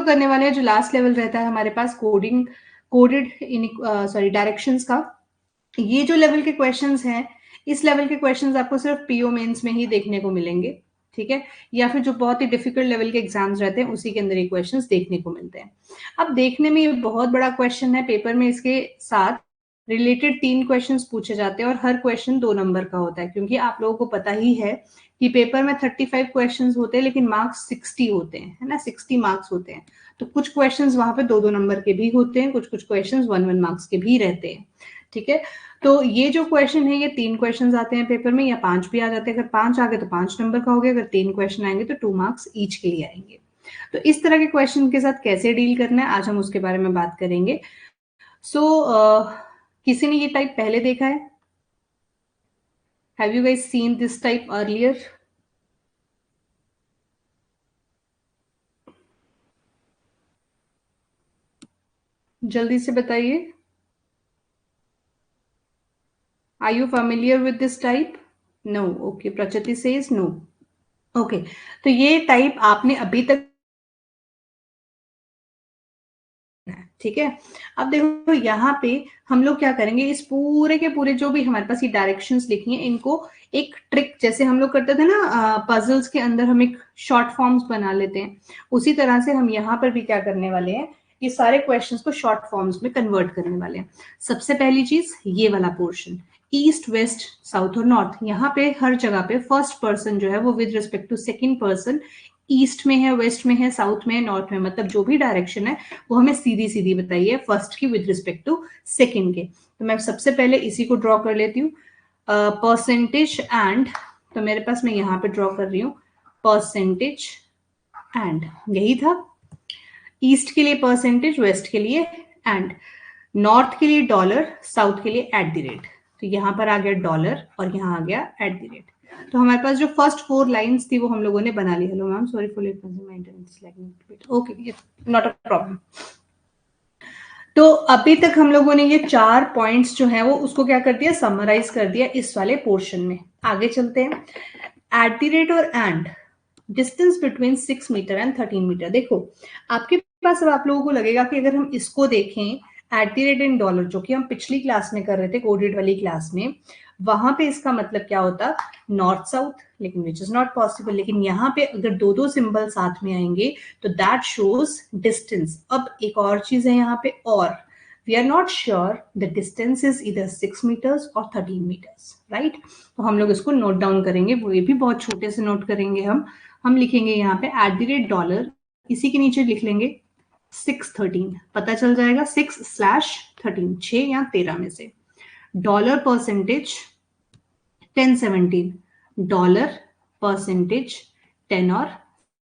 लोग करने वाले हैं जो लास्ट लेवल रहता है हमारे पास कोडेड डायरेक्शंस का। ये जो लेवल के क्वेश्चंस हैं, इस लेवल के क्वेश्चंस आपको सिर्फ पीओ मेंस में ही देखने को मिलेंगे, ठीक है, या फिर जो बहुत ही डिफिकल्ट लेवल के एग्जाम्स रहते हैं उसी के अंदर ये क्वेश्चंस देखने को मिलते हैं। अब देखने में ये बहुत बड़ा क्वेश्चन है, पेपर में इसके साथ रिलेटेड 3 क्वेश्चंस पूछे जाते हैं और हर क्वेश्चन 2 नंबर का होता है, क्योंकि आप लोगों को पता ही है कि पेपर में 35 क्वेश्चंस होते हैं लेकिन मार्क्स 60 होते हैं, है ना, 60 मार्क्स होते हैं। तो कुछ क्वेश्चंस वहां पे 2-2 नंबर के भी होते हैं, कुछ कुछ क्वेश्चंस 1-1 मार्क्स के भी रहते हैं, ठीक है। तो ये जो क्वेश्चन है, ये 3 क्वेश्चन आते हैं पेपर में, या 5 भी आ जाते हैं। अगर 5 आ गए तो 5 नंबर का हो गया, अगर 3 क्वेश्चन आएंगे तो 2 मार्क्स ईच के लिए आएंगे। तो इस तरह के क्वेश्चन के साथ कैसे डील करना है, आज हम उसके बारे में बात करेंगे। किसी ने ये टाइप पहले देखा है? Have you guys seen this type earlier? जल्दी से बताइए। Are you familiar with this type? No. Okay, Prachati says no. Okay, तो ये टाइप आपने अभी तक, ठीक है। अब देखो यहाँ पे हम लोग क्या करेंगे, इस पूरे के पूरे जो भी हमारे पास ये डायरेक्शंस लिखी हैं, इनको एक ट्रिक, जैसे हम लोग करते थे ना पजल्स के अंदर हम एक शॉर्ट फॉर्म्स बना लेते हैं, उसी तरह से हम यहाँ पर भी क्या करने वाले हैं, ये सारे क्वेश्चंस को शॉर्ट फॉर्म्स में कन्वर्ट करने वाले हैं। सबसे पहली चीज ये वाला पोर्शन, ईस्ट वेस्ट साउथ और नॉर्थ, यहाँ पे हर जगह पे फर्स्ट पर्सन जो है वो with respect to second person east में है, वेस्ट में है, साउथ में है, नॉर्थ में, मतलब जो भी डायरेक्शन है वो हमें सीधी सीधी बताइए फर्स्ट की विद रिस्पेक्ट टू सेकंड के। तो मैं सबसे पहले इसी को ड्रॉ कर लेती हूँ, परसेंटेज एंड, तो मेरे पास मैं यहाँ पे ड्रॉ कर रही हूँ परसेंटेज एंड, यही था। ईस्ट के लिए परसेंटेज, वेस्ट के लिए एंड, नॉर्थ के लिए डॉलर, साउथ के लिए एट द रेट। तो यहाँ पर आ गया डॉलर और यहाँ आ गया एट द रेट। तो हमारे पास जो फर्स्ट 4 लाइंस थी वो हम लोगों ने बना ली। Hello ma'am, sorry for late, my internet is lagging. Okay, not a problem. तो अभी तक हम लोगों ने ये 4 पॉइंट्स जो है वो उसको क्या कर दिया, समराइज कर दिया इस वाले पोर्शन में। आगे चलते हैं, एट द रेट और and, distance between 6 metre and 13 metre. देखो आपके पास अब आप लोगों को लगेगा कि अगर हम इसको देखें eight the rate in dollar, जो कि हम पिछली क्लास में कर रहे थे कोडेड वाली क्लास में, वहां पे इसका मतलब क्या होता, नॉर्थ साउथ, लेकिन विच इज नॉट पॉसिबल। लेकिन यहाँ पे अगर 2-2 सिंबल साथ में आएंगे तो दैट शोज डिस्टेंस। अब एक और चीज है यहाँ पे, और we are not sure the distance is either 6 meters or 13 meters, right? तो हम लोग इसको नोट डाउन करेंगे, वो ये भी बहुत छोटे से नोट करेंगे। हम लिखेंगे यहाँ पे एट द रेट डॉलर, इसी के नीचे लिख लेंगे 613, पता चल जाएगा 6/13, 6 या 13 में से। डॉलर परसेंटेज 1017, डॉलर परसेंटेज 10 और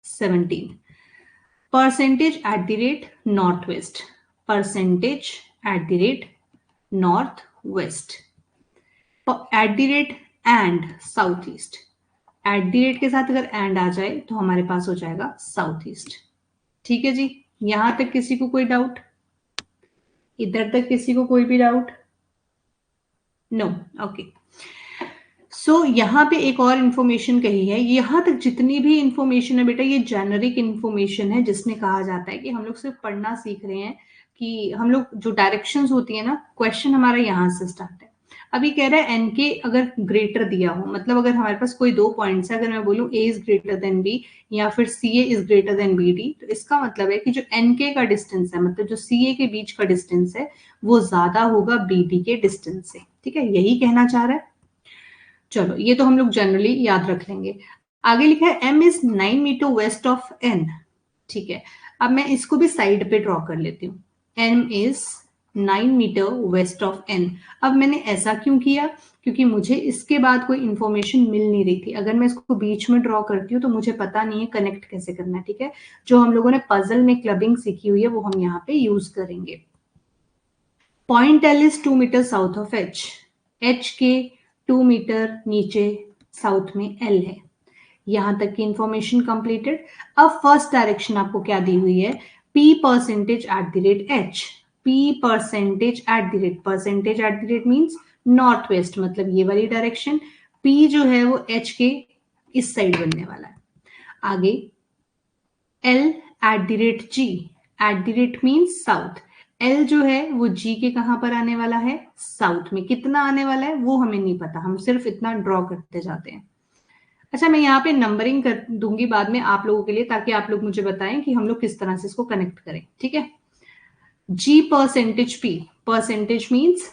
17, percentage at the rate north west, percentage at the rate north west, eight the rate and south east. Eight the rate के साथ अगर एंड आ जाए तो हमारे पास हो जाएगा साउथ ईस्ट। ठीक है जी, यहां तक किसी को कोई डाउट? इधर तक किसी को कोई भी डाउट? No, okay. सो यहाँ पे एक और इंफॉर्मेशन कही है, यहाँ तक जितनी भी इंफॉर्मेशन है बेटा ये जेनरिक इंफॉर्मेशन है, जिसमें कहा जाता है कि हम लोग सिर्फ पढ़ना सीख रहे हैं, कि हम लोग जो डायरेक्शंस होती है ना, क्वेश्चन हमारा यहाँ से स्टार्ट है। अभी कह रहा है एन के अगर ग्रेटर दिया हो, मतलब अगर हमारे पास कोई 2 पॉइंट्स है, अगर मैं बोलूं A is greater than B या फिर C A is greater than B D, तो इसका मतलब है कि जो एन के का डिस्टेंस है, मतलब जो सी ए के बीच का डिस्टेंस है, वो ज्यादा होगा बी डी के डिस्टेंस से। ठीक है, यही कहना चाह रहा है। चलो ये तो हम लोग जनरली याद रख लेंगे। आगे लिखा है M is 9 metre west of N. ठीक है, अब मैं इसको भी साइड पे ड्रॉ कर लेती हूँ। M is 9 metre west of N. अब मैंने ऐसा क्यों किया, क्योंकि मुझे इसके बाद कोई इंफॉर्मेशन मिल नहीं रही थी। अगर मैं इसको बीच में ड्रॉ करती हूँ तो मुझे पता नहीं है कनेक्ट कैसे करना है। ठीक है, जो हम लोगों ने पजल में क्लबिंग सीखी हुई है वो हम यहाँ पे यूज करेंगे। Point L is 2 metre south of H, H के 2 मीटर नीचे साउथ में एल है। यहां तक की इंफॉर्मेशन कंप्लीटेड। अब फर्स्ट डायरेक्शन आपको क्या दी हुई है, P percentage at the rate H, P percentage at the rate, percentage at the rate means north waste, मतलब ये वाली डायरेक्शन। पी जो है वो एच के इस साइड बनने वाला है। आगे L @g, means south. L जो है वो जी के कहां पर आने वाला है, साउथ में। कितना आने वाला है वो हमें नहीं पता, हम सिर्फ इतना ड्रॉ करते जाते हैं। अच्छा, मैं यहाँ पे नंबरिंग कर दूंगी बाद में आप लोगों के लिए, ताकि आप लोग मुझे बताएं कि हम लोग किस तरह से इसको कनेक्ट करें, ठीक है। जी percentage P, percentage means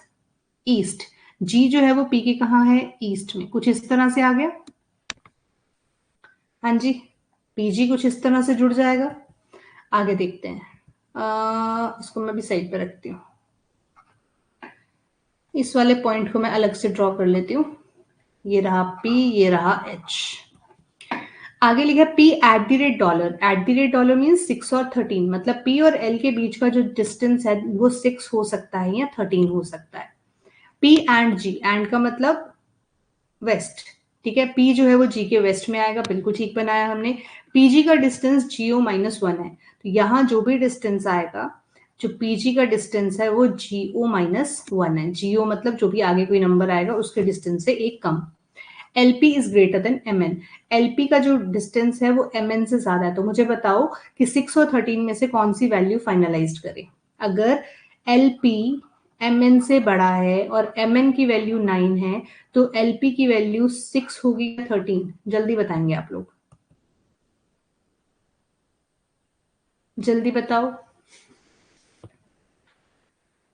east. जी जो है वो पी के कहाँ है, ईस्ट में। कुछ इस तरह से आ गया, हाँ जी, पीजी कुछ इस तरह से जुड़ जाएगा। आगे देखते हैं, इसको मैं भी साइड पे रखती हूँ, इस वाले पॉइंट को मैं अलग से ड्रॉ कर लेती हूँ। ये रहा P, ये रहा H। आगे लिखा P $, $, मीन्स 6 और 13, मतलब P और L के बीच का जो डिस्टेंस है वो 6 हो सकता है या 13 हो सकता है। P एंड G, एंड का मतलब वेस्ट, ठीक है। P जो है वो G के वेस्ट में आएगा, बिल्कुल ठीक बनाया हमने। PG का डिस्टेंस GO-1 है, तो यहाँ जो भी डिस्टेंस आएगा, जो PG का डिस्टेंस है वो GO-1 है। GO मतलब जो भी आगे कोई नंबर आएगा उसके डिस्टेंस से एक कम। LP is greater then MN, LP का जो डिस्टेंस है वो MN से ज्यादा है। तो मुझे बताओ कि 6 और 13 में से कौन सी वैल्यू फाइनलाइज करें। अगर LP MN से बड़ा है और MN की वैल्यू 9 है, तो LP की वैल्यू 6 होगी या 13, जल्दी बताएंगे आप लोग, जल्दी बताओ।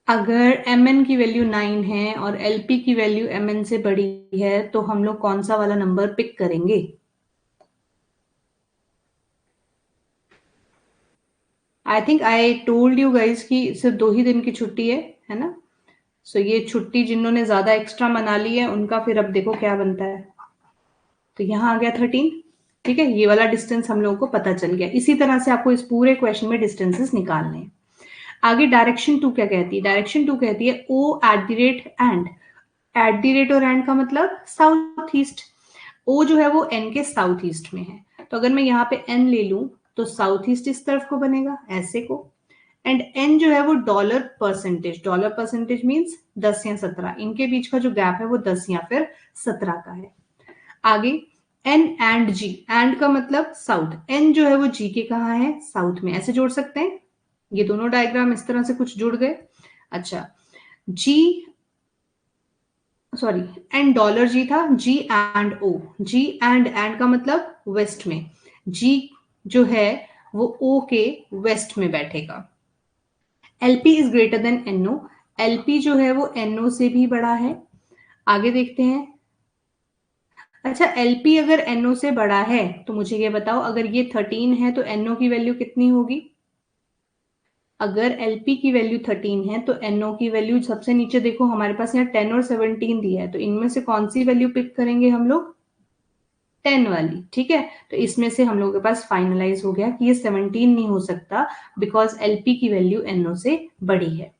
अगर MN की वैल्यू 9 है और LP की वैल्यू MN से बड़ी है, तो हम लोग कौन सा वाला नंबर पिक करेंगे। I think I told you guys कि सिर्फ 2 ही दिन की छुट्टी है ना। सो ये छुट्टी जिन्होंने ज्यादा एक्स्ट्रा मना ली है उनका फिर अब देखो क्या बनता है। तो यहाँ आ गया 13, ठीक है। ये वाला डिस्टेंस हम लोगों को पता चल गया। इसी तरह से आपको इस पूरे क्वेश्चन में डिस्टेंसेस निकालने हैं। आगे डायरेक्शन 2 क्या कहती है, डायरेक्शन 2 कहती है O @, एंड और एंड का मतलब साउथ ईस्ट। O जो है वो N के साउथ ईस्ट में है, तो अगर मैं यहाँ पे N ले लूं तो साउथ ईस्ट इस तरफ को बनेगा, ऐसे को। एंड N जो है वो डॉलर परसेंटेज मीन्स 10 या 17, इनके बीच का जो गैप है वो 10 या फिर 17 का है। आगे N एंड G, एंड का मतलब साउथ। N जो है वो G के कहाँ है, साउथ में, ऐसे जोड़ सकते हैं। ये दोनों डायग्राम इस तरह से कुछ जुड़ गए। अच्छा, G सॉरी, $G था, G and O, G and का मतलब वेस्ट में। G जो है वो O के वेस्ट में बैठेगा। LP is greater then NO, LP जो है वो NO से भी बड़ा है। आगे देखते हैं। अच्छा, LP अगर NO से बड़ा है तो मुझे ये बताओ, अगर ये 13 है तो NO की वैल्यू कितनी होगी। अगर LP की वैल्यू 13 है तो NO की वैल्यू, सबसे नीचे देखो हमारे पास यहाँ 10 और 17 दिया है, तो इनमें से कौन सी वैल्यू पिक करेंगे हम लोग, 10 वाली, ठीक है। तो इसमें से हम लोगों के पास फाइनलाइज हो गया कि ये 17 नहीं हो सकता, बिकॉज LP की वैल्यू NO से बड़ी है।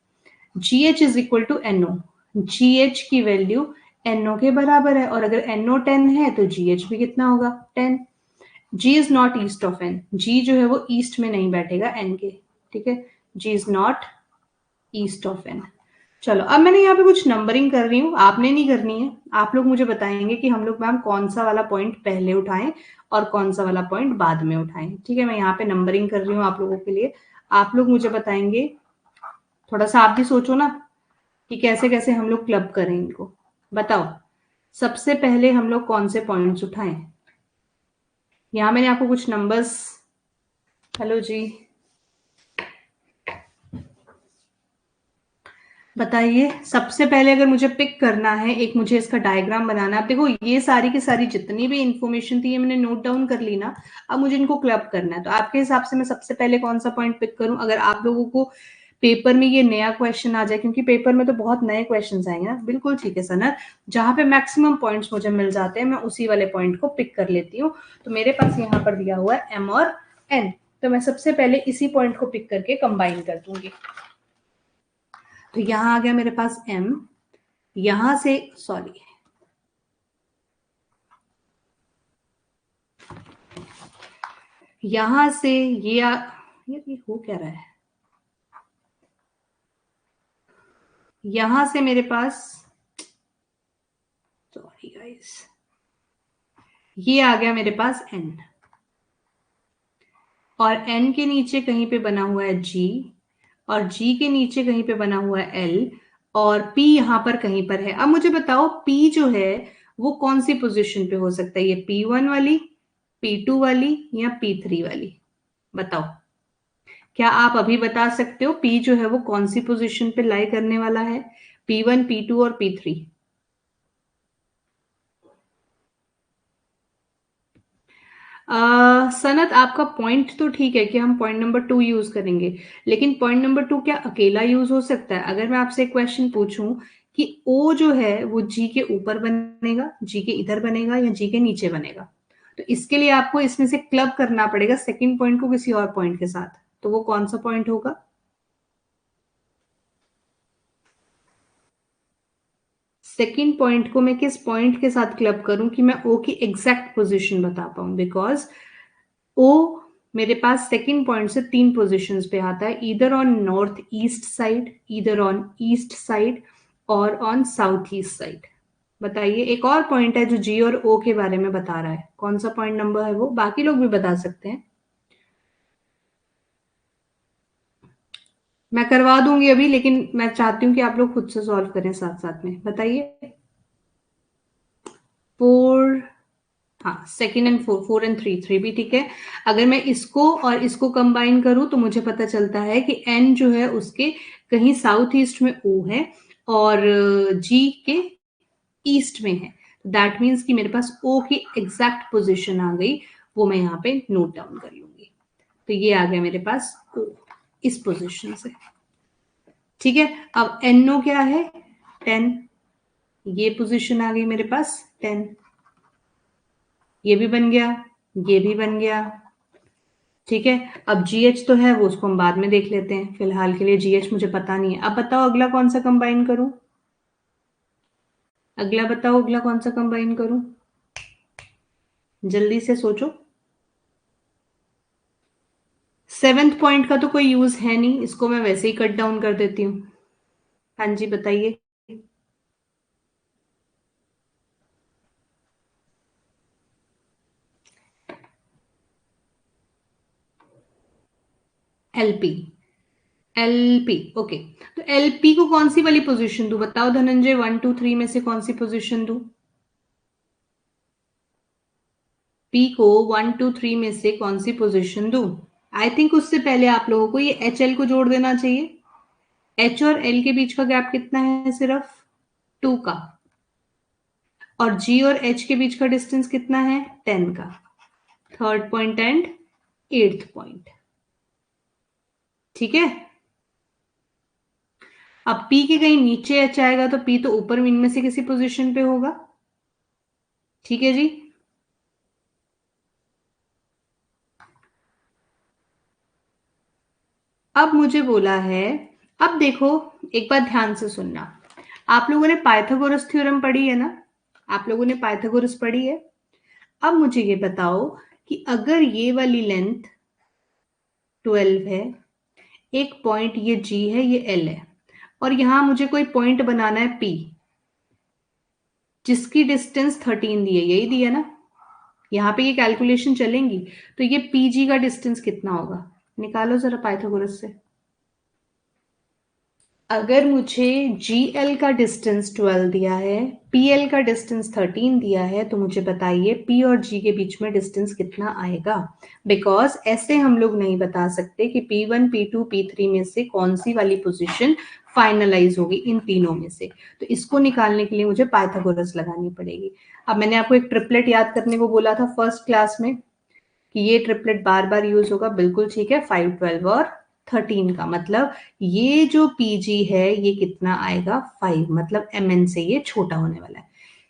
GH is equal to NO, GH की वैल्यू NO के बराबर है, और अगर NO 10 है तो GH भी कितना होगा, 10। G is not east of N, G जो है वो ईस्ट में नहीं बैठेगा N के, ठीक है। G is not east of N। चलो, अब मैंने यहाँ पे कुछ नंबरिंग कर रही हूँ, आपने नहीं करनी है। आप लोग मुझे बताएंगे कि हम लोग मैम कौन सा वाला पॉइंट पहले उठाएं और कौन सा वाला पॉइंट बाद में उठाएं, ठीक है। मैं यहाँ पे नंबरिंग कर रही हूँ आप लोगों के लिए, आप लोग मुझे बताएंगे। थोड़ा सा आप भी सोचो ना कि कैसे कैसे हम लोग क्लब करें इनको, बताओ। सबसे पहले हम लोग कौन से पॉइंट्स उठाएं। यहाँ मैंने आपको कुछ नंबर्स, हेलो जी, बताइए। सबसे पहले अगर मुझे पिक करना है, एक मुझे इसका डायग्राम बनाना है। अब देखो ये सारी की सारी जितनी भी इंफॉर्मेशन थी ये मैंने नोट डाउन कर ली ना, अब मुझे इनको क्लब करना है। तो आपके हिसाब से मैं सबसे पहले कौन सा पॉइंट पिक करूं, अगर आप लोगों को पेपर में ये नया क्वेश्चन आ जाए, क्योंकि पेपर में तो बहुत नए क्वेश्चन आएंगे ना। बिल्कुल ठीक है सनर, जहां पे मैक्सिमम पॉइंट्स मुझे मिल जाते हैं मैं उसी वाले पॉइंट को पिक कर लेती हूँ। तो मेरे पास यहाँ पर दिया हुआ है M और N, तो मैं सबसे पहले इसी पॉइंट को पिक करके कंबाइन कर दूंगी। तो यहाँ आ गया मेरे पास M, यहां से सॉरी, यहां से यार ये हो क्या रहा है, यहां से मेरे पास, सॉरी गाइस, ये आ गया मेरे पास N। और एन के नीचे कहीं पे बना हुआ है जी, और जी के नीचे कहीं पे बना हुआ है एल, और पी यहां पर कहीं पर है। अब मुझे बताओ पी जो है वो कौन सी पोजीशन पे हो सकता है, ये P1 वाली, P2 वाली, या P3 वाली? बताओ, क्या आप अभी बता सकते हो पी जो है वो कौन सी पोजीशन पे लाई करने वाला है, P1, P2 और P3? सनत, आपका पॉइंट तो ठीक है कि हम पॉइंट नंबर 2 यूज करेंगे, लेकिन पॉइंट नंबर 2 क्या अकेला यूज हो सकता है? अगर मैं आपसे क्वेश्चन पूछूं कि ओ जो है वो जी के ऊपर बनेगा, जी के इधर बनेगा, या जी के नीचे बनेगा, तो इसके लिए आपको इसमें से क्लब करना पड़ेगा सेकंड पॉइंट को किसी और पॉइंट के साथ। तो वो कौन सा पॉइंट होगा? सेकंड पॉइंट को मैं किस पॉइंट के साथ क्लब करूं कि मैं ओ की एग्जैक्ट पोजीशन बता पाऊं? बिकॉज ओ मेरे पास सेकंड पॉइंट से 3 पोजीशंस पे आता है, either on north east side, either on east side, और ऑन साउथ ईस्ट साइड। बताइए, एक और पॉइंट है जो जी और ओ के बारे में बता रहा है, कौन सा पॉइंट नंबर है वो? बाकी लोग भी बता सकते हैं, मैं करवा दूंगी अभी, लेकिन मैं चाहती हूँ कि आप लोग खुद से सॉल्व करें साथ साथ में। बताइए। 4, हाँ, सेकेंड एंड फोर, 4 और 3, 3 भी ठीक है। अगर मैं इसको और इसको कंबाइन करूं तो मुझे पता चलता है कि एन जो है उसके कहीं साउथ ईस्ट में ओ है, और जी के ईस्ट में है। दैट मीन्स कि मेरे पास ओ की एग्जैक्ट पोजीशन आ गई, वो मैं यहाँ पे नोट डाउन कर लूंगी। तो ये आ गया मेरे पास ओ इस पोजीशन से। ठीक है, अब एनओ क्या है? 10। ये पोजीशन आ गई मेरे पास 10। ये भी बन गया, ये भी बन गया। ठीक है, अब जीएच तो है वो, उसको हम बाद में देख लेते हैं, फिलहाल के लिए जीएच मुझे पता नहीं है। अब बताओ अगला कौन सा कंबाइन करूं? अगला बताओ, अगला कौन सा कंबाइन करूं? जल्दी से सोचो। सेवेंथ पॉइंट का तो कोई यूज है नहीं, इसको मैं वैसे ही कट डाउन कर देती हूँ। हाँ जी, बताइए। LP, LP, okay. तो एलपी को कौन सी वाली पोजीशन दूं? बताओ धनंजय, 1 2 3 में से कौन सी पोजीशन दूं? पी को 1 2 3 में से कौन सी पोजीशन दूं? आई थिंक उससे पहले आप लोगों को ये एच एल को जोड़ देना चाहिए। एच और एल के बीच का गैप कितना है? सिर्फ 2 का। और जी और एच के बीच का डिस्टेंस कितना है? 10 का। Third point and eighth point. ठीक है, अब पी के कहीं नीचे एच आएगा तो पी तो ऊपर में इनमें से किसी पोजीशन पे होगा। ठीक है जी। अब मुझे बोला है, अब देखो, एक बात ध्यान से सुनना। आप लोगों ने पाइथागोरस थ्योरम पढ़ी है ना? आप लोगों ने पाइथागोरस पढ़ी है? अब मुझे ये बताओ कि अगर ये वाली लेंथ 12 है, एक पॉइंट ये G है, ये L है, और यहां मुझे कोई पॉइंट बनाना है P, जिसकी डिस्टेंस 13 दी है, यही दी है ना? यहां पे ये कैलकुलेशन चलेंगी, तो ये PG का डिस्टेंस कितना होगा? निकालो जरा पाइथागोरस से। अगर मुझे GL का डिस्टेंस 12 दिया है, PL का डिस्टेंस 13 दिया है, तो मुझे बताइए P और G के बीच में डिस्टेंस कितना आएगा? बिकॉज ऐसे हम लोग नहीं बता सकते कि P1, P2, P3 में से कौन सी वाली पोजीशन फाइनलाइज होगी इन तीनों में से। तो इसको निकालने के लिए मुझे पाइथागोरस लगानी पड़ेगी। अब मैंने आपको एक ट्रिपलेट याद करने को बोला था फर्स्ट क्लास में कि ये ट्रिपलेट बार बार यूज होगा, बिल्कुल ठीक है। 5, 12 और 13 का मतलब ये जो पीजी है ये कितना आएगा? 5, मतलब mn से ये छोटा होने वाला है।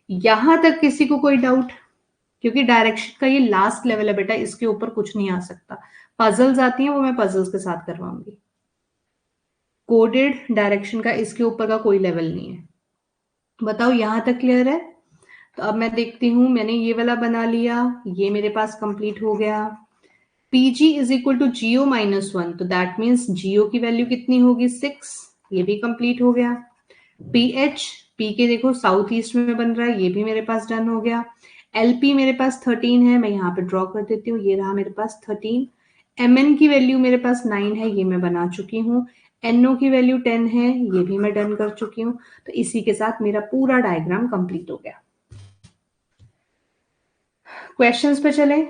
यहां तक किसी को कोई डाउट? क्योंकि डायरेक्शन का ये लास्ट लेवल है बेटा, इसके ऊपर कुछ नहीं आ सकता। पजल्स आती हैं वो मैं पजल्स के साथ करवाऊंगी, कोडेड डायरेक्शन का इसके ऊपर का कोई लेवल नहीं है। बताओ यहां तक क्लियर है? तो अब मैं देखती हूं, मैंने ये वाला बना लिया, ये मेरे पास कंप्लीट हो गया। PG is equal to GO -1, तो दैट मीन्स GO की वैल्यू कितनी होगी? 6। ये भी कंप्लीट हो गया। PH, P के देखो साउथ ईस्ट में बन रहा है, ये भी मेरे पास डन हो गया। LP मेरे पास 13 है, मैं यहाँ पे ड्रॉ कर देती हूँ, ये रहा मेरे पास 13। mn की वैल्यू मेरे पास 9 है, ये मैं बना चुकी हूँ। no की वैल्यू 10 है, ये भी मैं डन कर चुकी हूँ। तो इसी के साथ मेरा पूरा डायग्राम कंप्लीट हो गया। क्वेश्चंस पे चले।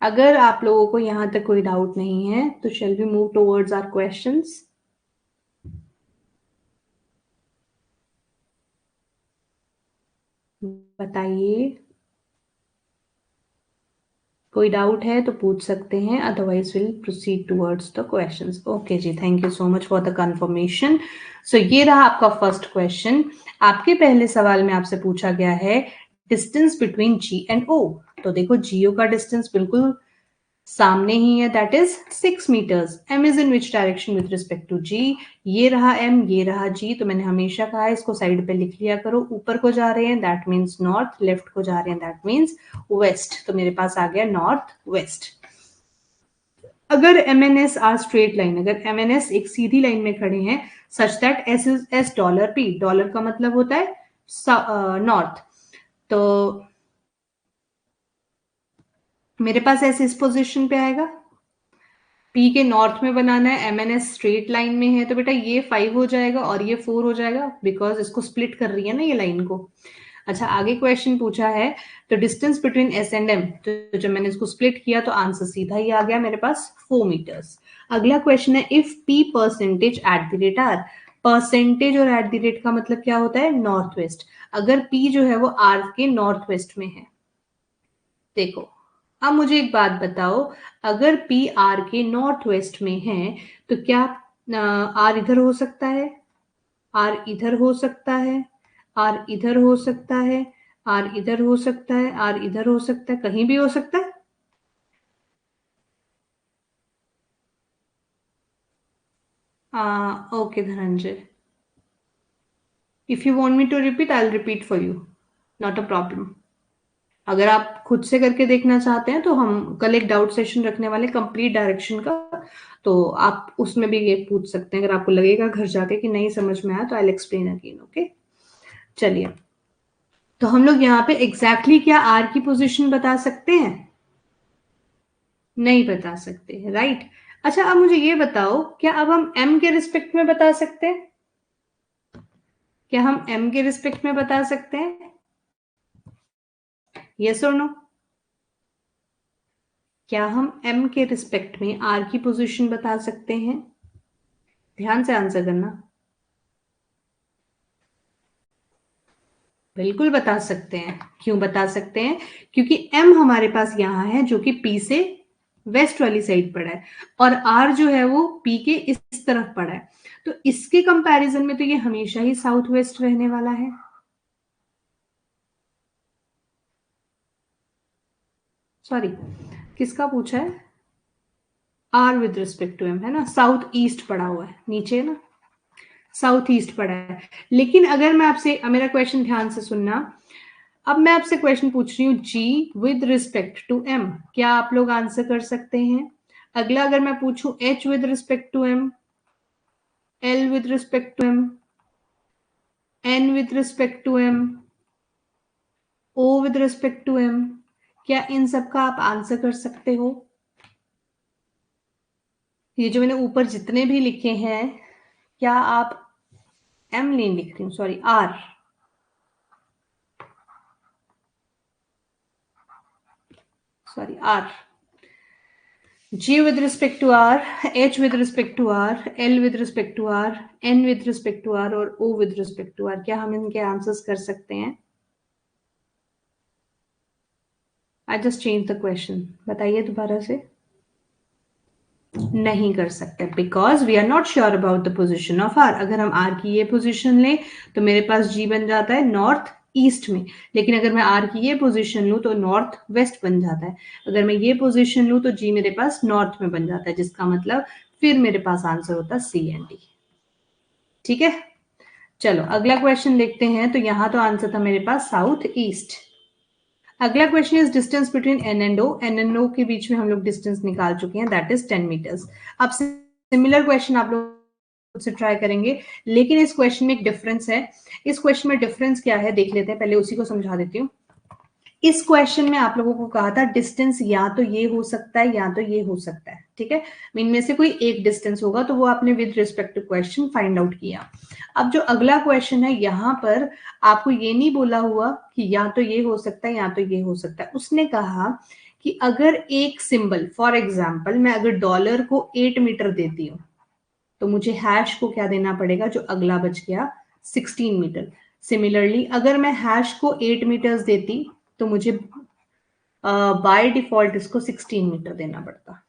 अगर आप लोगों को यहां तक कोई डाउट नहीं है तो shall we move towards our questions. बताइए, कोई डाउट है तो पूछ सकते हैं, otherwise will proceed towards the questions. Okay जी, thank you so much for the confirmation. So ये रहा आपका फर्स्ट क्वेश्चन। आपके पहले सवाल में आपसे पूछा गया है distance between G and O. तो देखो जीओ का डिस्टेंस बिल्कुल सामने ही है, that is 6 metres. M is in which direction with respect to G. ये रहा एम, ये रहा जी। तो मैंने हमेशा कहा है इसको साइड पे लिख लिया करो। ऊपर को जा रहे हैं दैट मीन्स नॉर्थ, लेफ्ट को जा रहे हैं दैट मीन्स वेस्ट। तो मेरे पास आ गया नॉर्थ वेस्ट। अगर M N S are straight line, अगर एम एन एस एक सीधी लाइन में खड़े हैं such that S is S dollar P, dollar का मतलब होता है नॉर्थ। तो मेरे पास ऐसे इस पोजिशन पे आएगा। पी के नॉर्थ में बनाना है, M N S straight line में है, तो बेटा ये 5 हो जाएगा और ये 4 हो जाएगा, बिकॉज इसको स्प्लिट कर रही है ना ये लाइन को। अच्छा, आगे क्वेश्चन पूछा है तो distance between S and M, तो जब मैंने इसको स्प्लिट किया तो आंसर सीधा ही आ गया मेरे पास 4 मीटर्स। अगला क्वेश्चन है if P percentage at the rate R. Percentage और एट द रेट का मतलब क्या होता है, नॉर्थ वेस्ट। अगर पी जो है वो आर के नॉर्थ वेस्ट में है। देखो, अब मुझे एक बात बताओ, अगर पी आर के नॉर्थ वेस्ट में है तो क्या आर इधर हो सकता है, आर इधर हो सकता है, आर इधर हो सकता है, आर इधर हो सकता है, आर इधर हो सकता है, कहीं भी हो सकता है। Okay Dhananjay, if you want me to repeat I will repeat for you, not a problem. अगर आप खुद से करके देखना चाहते हैं तो हम कल एक डाउट सेशन रखने वाले कंप्लीट डायरेक्शन का, तो आप उसमें भी ये पूछ सकते हैं। अगर आपको लगेगा घर जाके कि नहीं समझ में आया तो I will explain again. Okay, चलिए। तो हम लोग यहाँ पे एग्जैक्टली क्या आर की पोजीशन बता सकते हैं? नहीं बता सकते, राइट। अच्छा, अब मुझे ये बताओ, क्या अब हम एम के रिस्पेक्ट में बता सकते हैं? क्या हम एम के रिस्पेक्ट में बता सकते हैं? यस और नो? क्या हम एम के रिस्पेक्ट में आर की पोजीशन बता सकते हैं? ध्यान से आंसर करना। बिल्कुल बता सकते हैं। क्यों बता सकते हैं? क्योंकि एम हमारे पास यहां है जो कि पी से वेस्ट वाली साइड पड़ा है, और आर जो है वो पी के इस तरफ पड़ा है। तो इसके कंपैरिजन में तो ये हमेशा ही साउथ वेस्ट रहने वाला है। सॉरी, किसका पूछा है? R with respect to M है ना, साउथ ईस्ट पड़ा हुआ है नीचे ना, साउथ ईस्ट पड़ा है। लेकिन अगर मैं आपसे, मेरा क्वेश्चन ध्यान से सुनना, अब मैं आपसे क्वेश्चन पूछ रही हूँ जी विद रिस्पेक्ट टू एम, क्या आप लोग आंसर कर सकते हैं? अगला अगर मैं पूछूं H with respect to M, L with respect to M, N with respect to M, O with respect to M, क्या इन सब का आप आंसर कर सकते हो? ये जो मैंने ऊपर जितने भी लिखे हैं, क्या आप, एम नहीं लिख रही हूँ, sorry R, sorry R, G with respect to R, H with respect to R, L with respect to R, N with respect to R और O with respect to R, क्या हम इनके आंसर्स कर सकते हैं? I just changed the question. बताइए दोबारा से। नहीं कर सकते, because we are not sure about the position of R. अगर हम आर की ये पोजिशन लें तो मेरे पास जी बन जाता है नॉर्थ ईस्ट में, लेकिन अगर मैं आर की ये पोजीशन लूं तो नॉर्थ वेस्ट बन जाता है। अगर मैं ये पोजीशन लूं तो जी मेरे पास नॉर्थ में बन जाता है, जिसका मतलब फिर मेरे पास आंसर होता है सी एंड डी। ठीक है, चलो अगला क्वेश्चन देखते हैं। तो यहां तो आंसर था मेरे पास साउथ ईस्ट। अगला question is distance between N and O. N and O के बीच में हम लोग डिस्टेंस निकाल चुके हैं, दैट इज 10 मीटर्स। अब सिमिलर क्वेश्चन आप लोग से ट्राई करेंगे, लेकिन इस क्वेश्चन में एक डिफरेंस है। इस क्वेश्चन में डिफरेंस क्या है देख लेते हैं, पहले उसी को समझा देती हूँ। इस क्वेश्चन में आप लोगों को कहा था डिस्टेंस या तो ये हो सकता है या तो ये हो सकता है, ठीक है, इनमें से कोई एक डिस्टेंस होगा, तो वो आपने with respect to question find out किया। अब जो अगला क्वेश्चन है यहां पर आपको ये नहीं बोला हुआ कि या तो ये हो सकता है या तो ये हो सकता है, उसने कहा कि अगर एक सिंबल, फॉर एग्जाम्पल मैं अगर डॉलर को 8 मीटर देती हूँ तो मुझे हैश को क्या देना पड़ेगा, जो अगला बच गया 16 मीटर। सिमिलरली अगर मैं हैश को 8 मीटर्स देती तो मुझे बाय डिफॉल्ट इसको 16 मीटर देना पड़ता,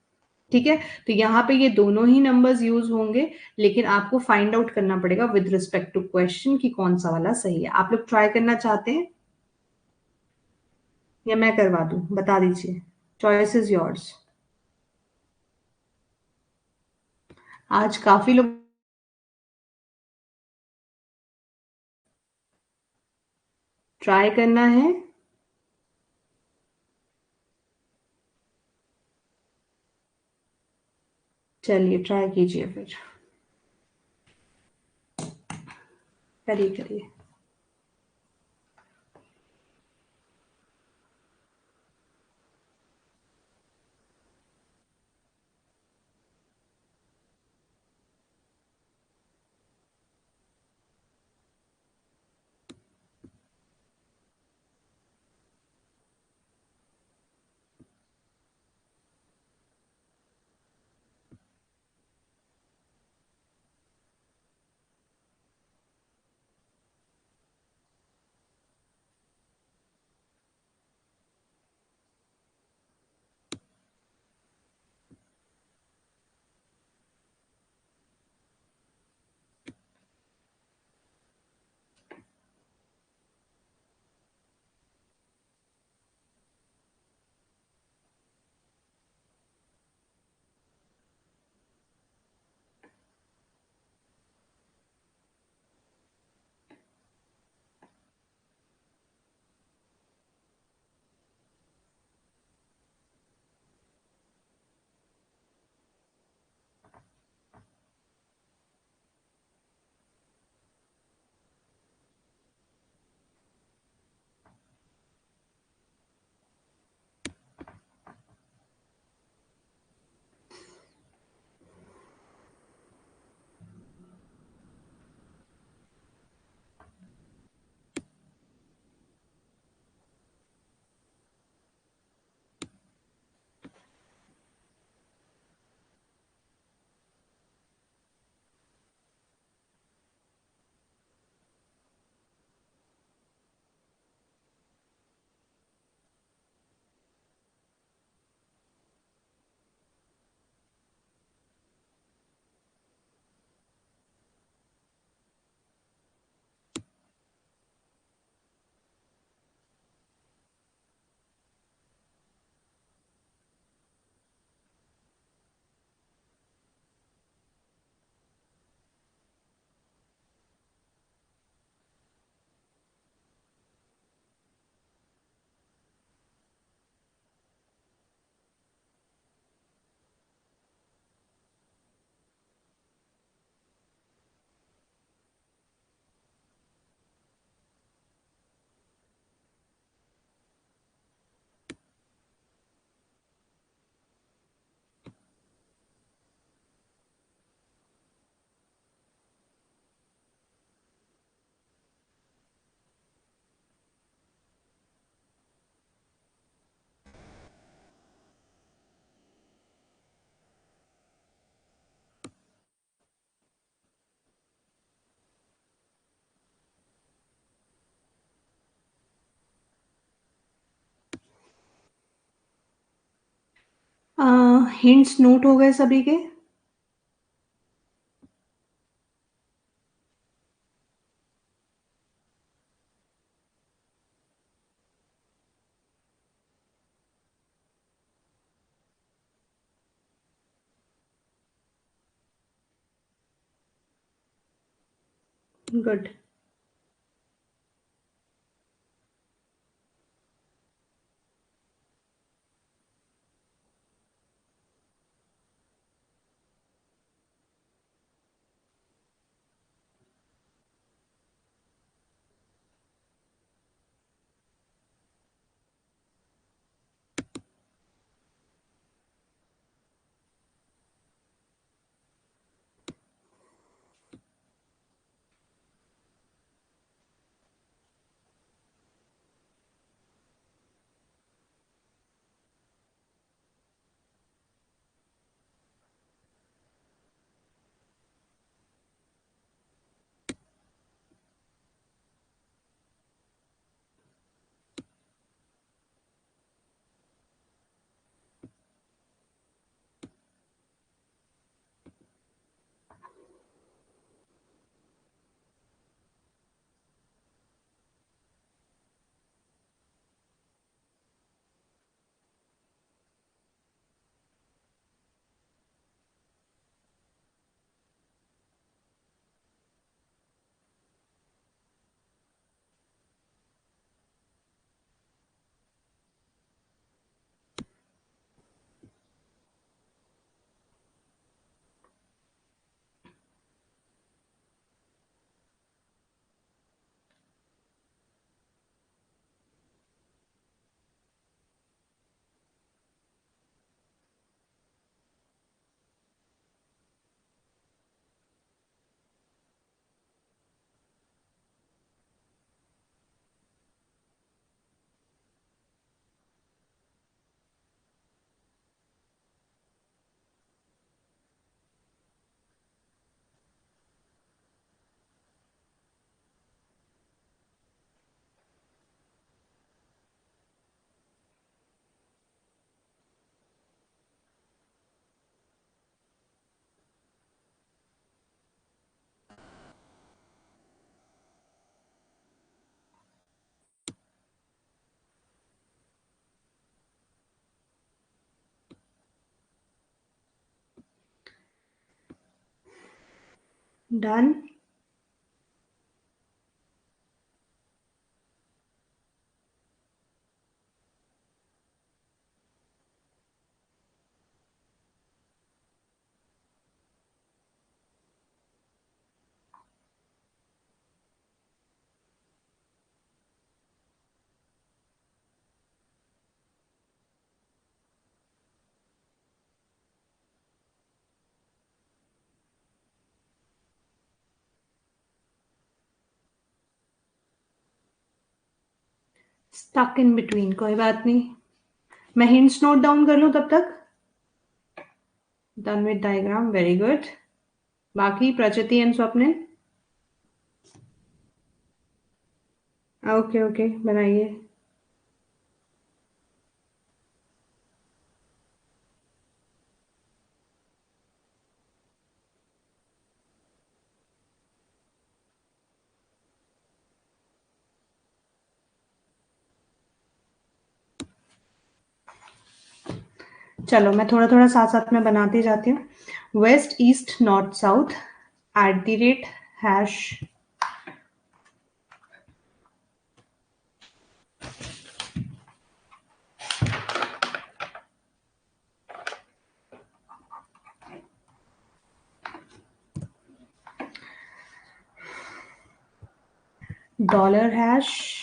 ठीक है। तो यहाँ पे ये दोनों ही नंबर्स यूज होंगे, लेकिन आपको फाइंड आउट करना पड़ेगा विद रिस्पेक्ट टू क्वेश्चन कि कौन सा वाला सही है। आप लोग ट्राई करना चाहते हैं या मैं करवा दूं, बता दीजिए, चॉइस इज योर्स। आज काफी लोग ट्राई करना है। चलिए ट्राई कीजिए फिर, करिए करिए। हिंट्स नोट हो गए सभी के? Good. Done. Stuck in between, कोई बात नहीं, मैं हिंट्स नोट डाउन कर लूं तब तक। Done with diagram, very good. बाकी Prachiti and Swapnil. Okay okay, बनाइए। चलो मैं थोड़ा थोड़ा साथ साथ में बनाती जाती हूँ। West east north south @#,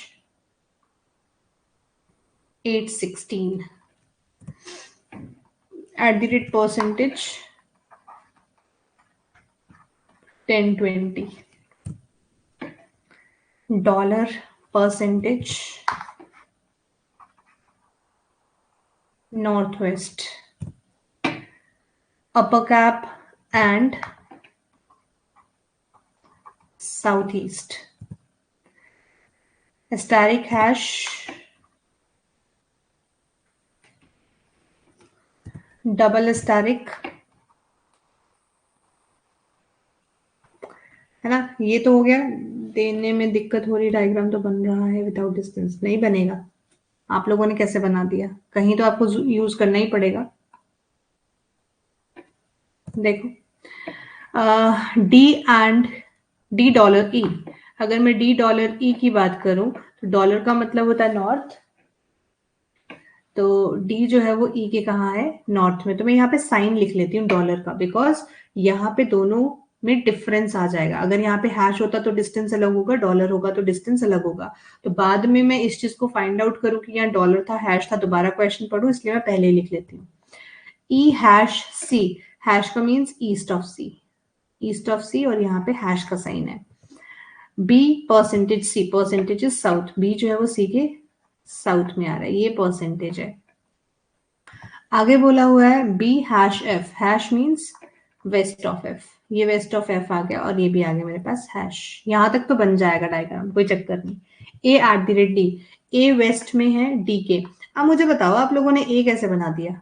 $816 %, 1020 $, northwest, upper cap and southeast, asterisk hash, double asterisk, है ना। ये तो हो गया, देने में दिक्कत हो रही, डायग्राम तो बन रहा है, विदाउट डिस्टेंस नहीं बनेगा। आप लोगों ने कैसे बना दिया, कहीं तो आपको यूज करना ही पड़ेगा। देखो, $D अगर मैं $E की बात करूं तो डॉलर का मतलब होता है नॉर्थ, तो डी जो है वो ई के कहाँ है, नॉर्थ में। तो मैं यहाँ पे साइन लिख लेती हूँ डॉलर का, बिकॉज यहाँ पे दोनों में डिफरेंस आ जाएगा। अगर यहाँ पे हैश होता तो डिस्टेंस अलग होगा, डॉलर होगा तो डिस्टेंस अलग होगा। तो बाद में मैं इस चीज को फाइंड आउट करूँ कि यहाँ डॉलर था हैश था, दोबारा क्वेश्चन पढ़ू, इसलिए मैं पहले ही लिख लेती हूँ। E#C, हैश का means east of C, east of C, और यहाँ पे हैश का साइन है। B%C, percentage is south, B जो है वो सी के साउथ में आ रहा है, ये परसेंटेज है। आगे बोला हुआ है B#F, hash means west of F, ये वेस्ट ऑफ एफ आ गया, और ये भी आ गया मेरे पास हैश। यहां तक तो बन जाएगा डायग्राम, कोई चक्कर नहीं। A@D, ए वेस्ट में है डी के। अब मुझे बताओ आप लोगों ने ए कैसे बना दिया,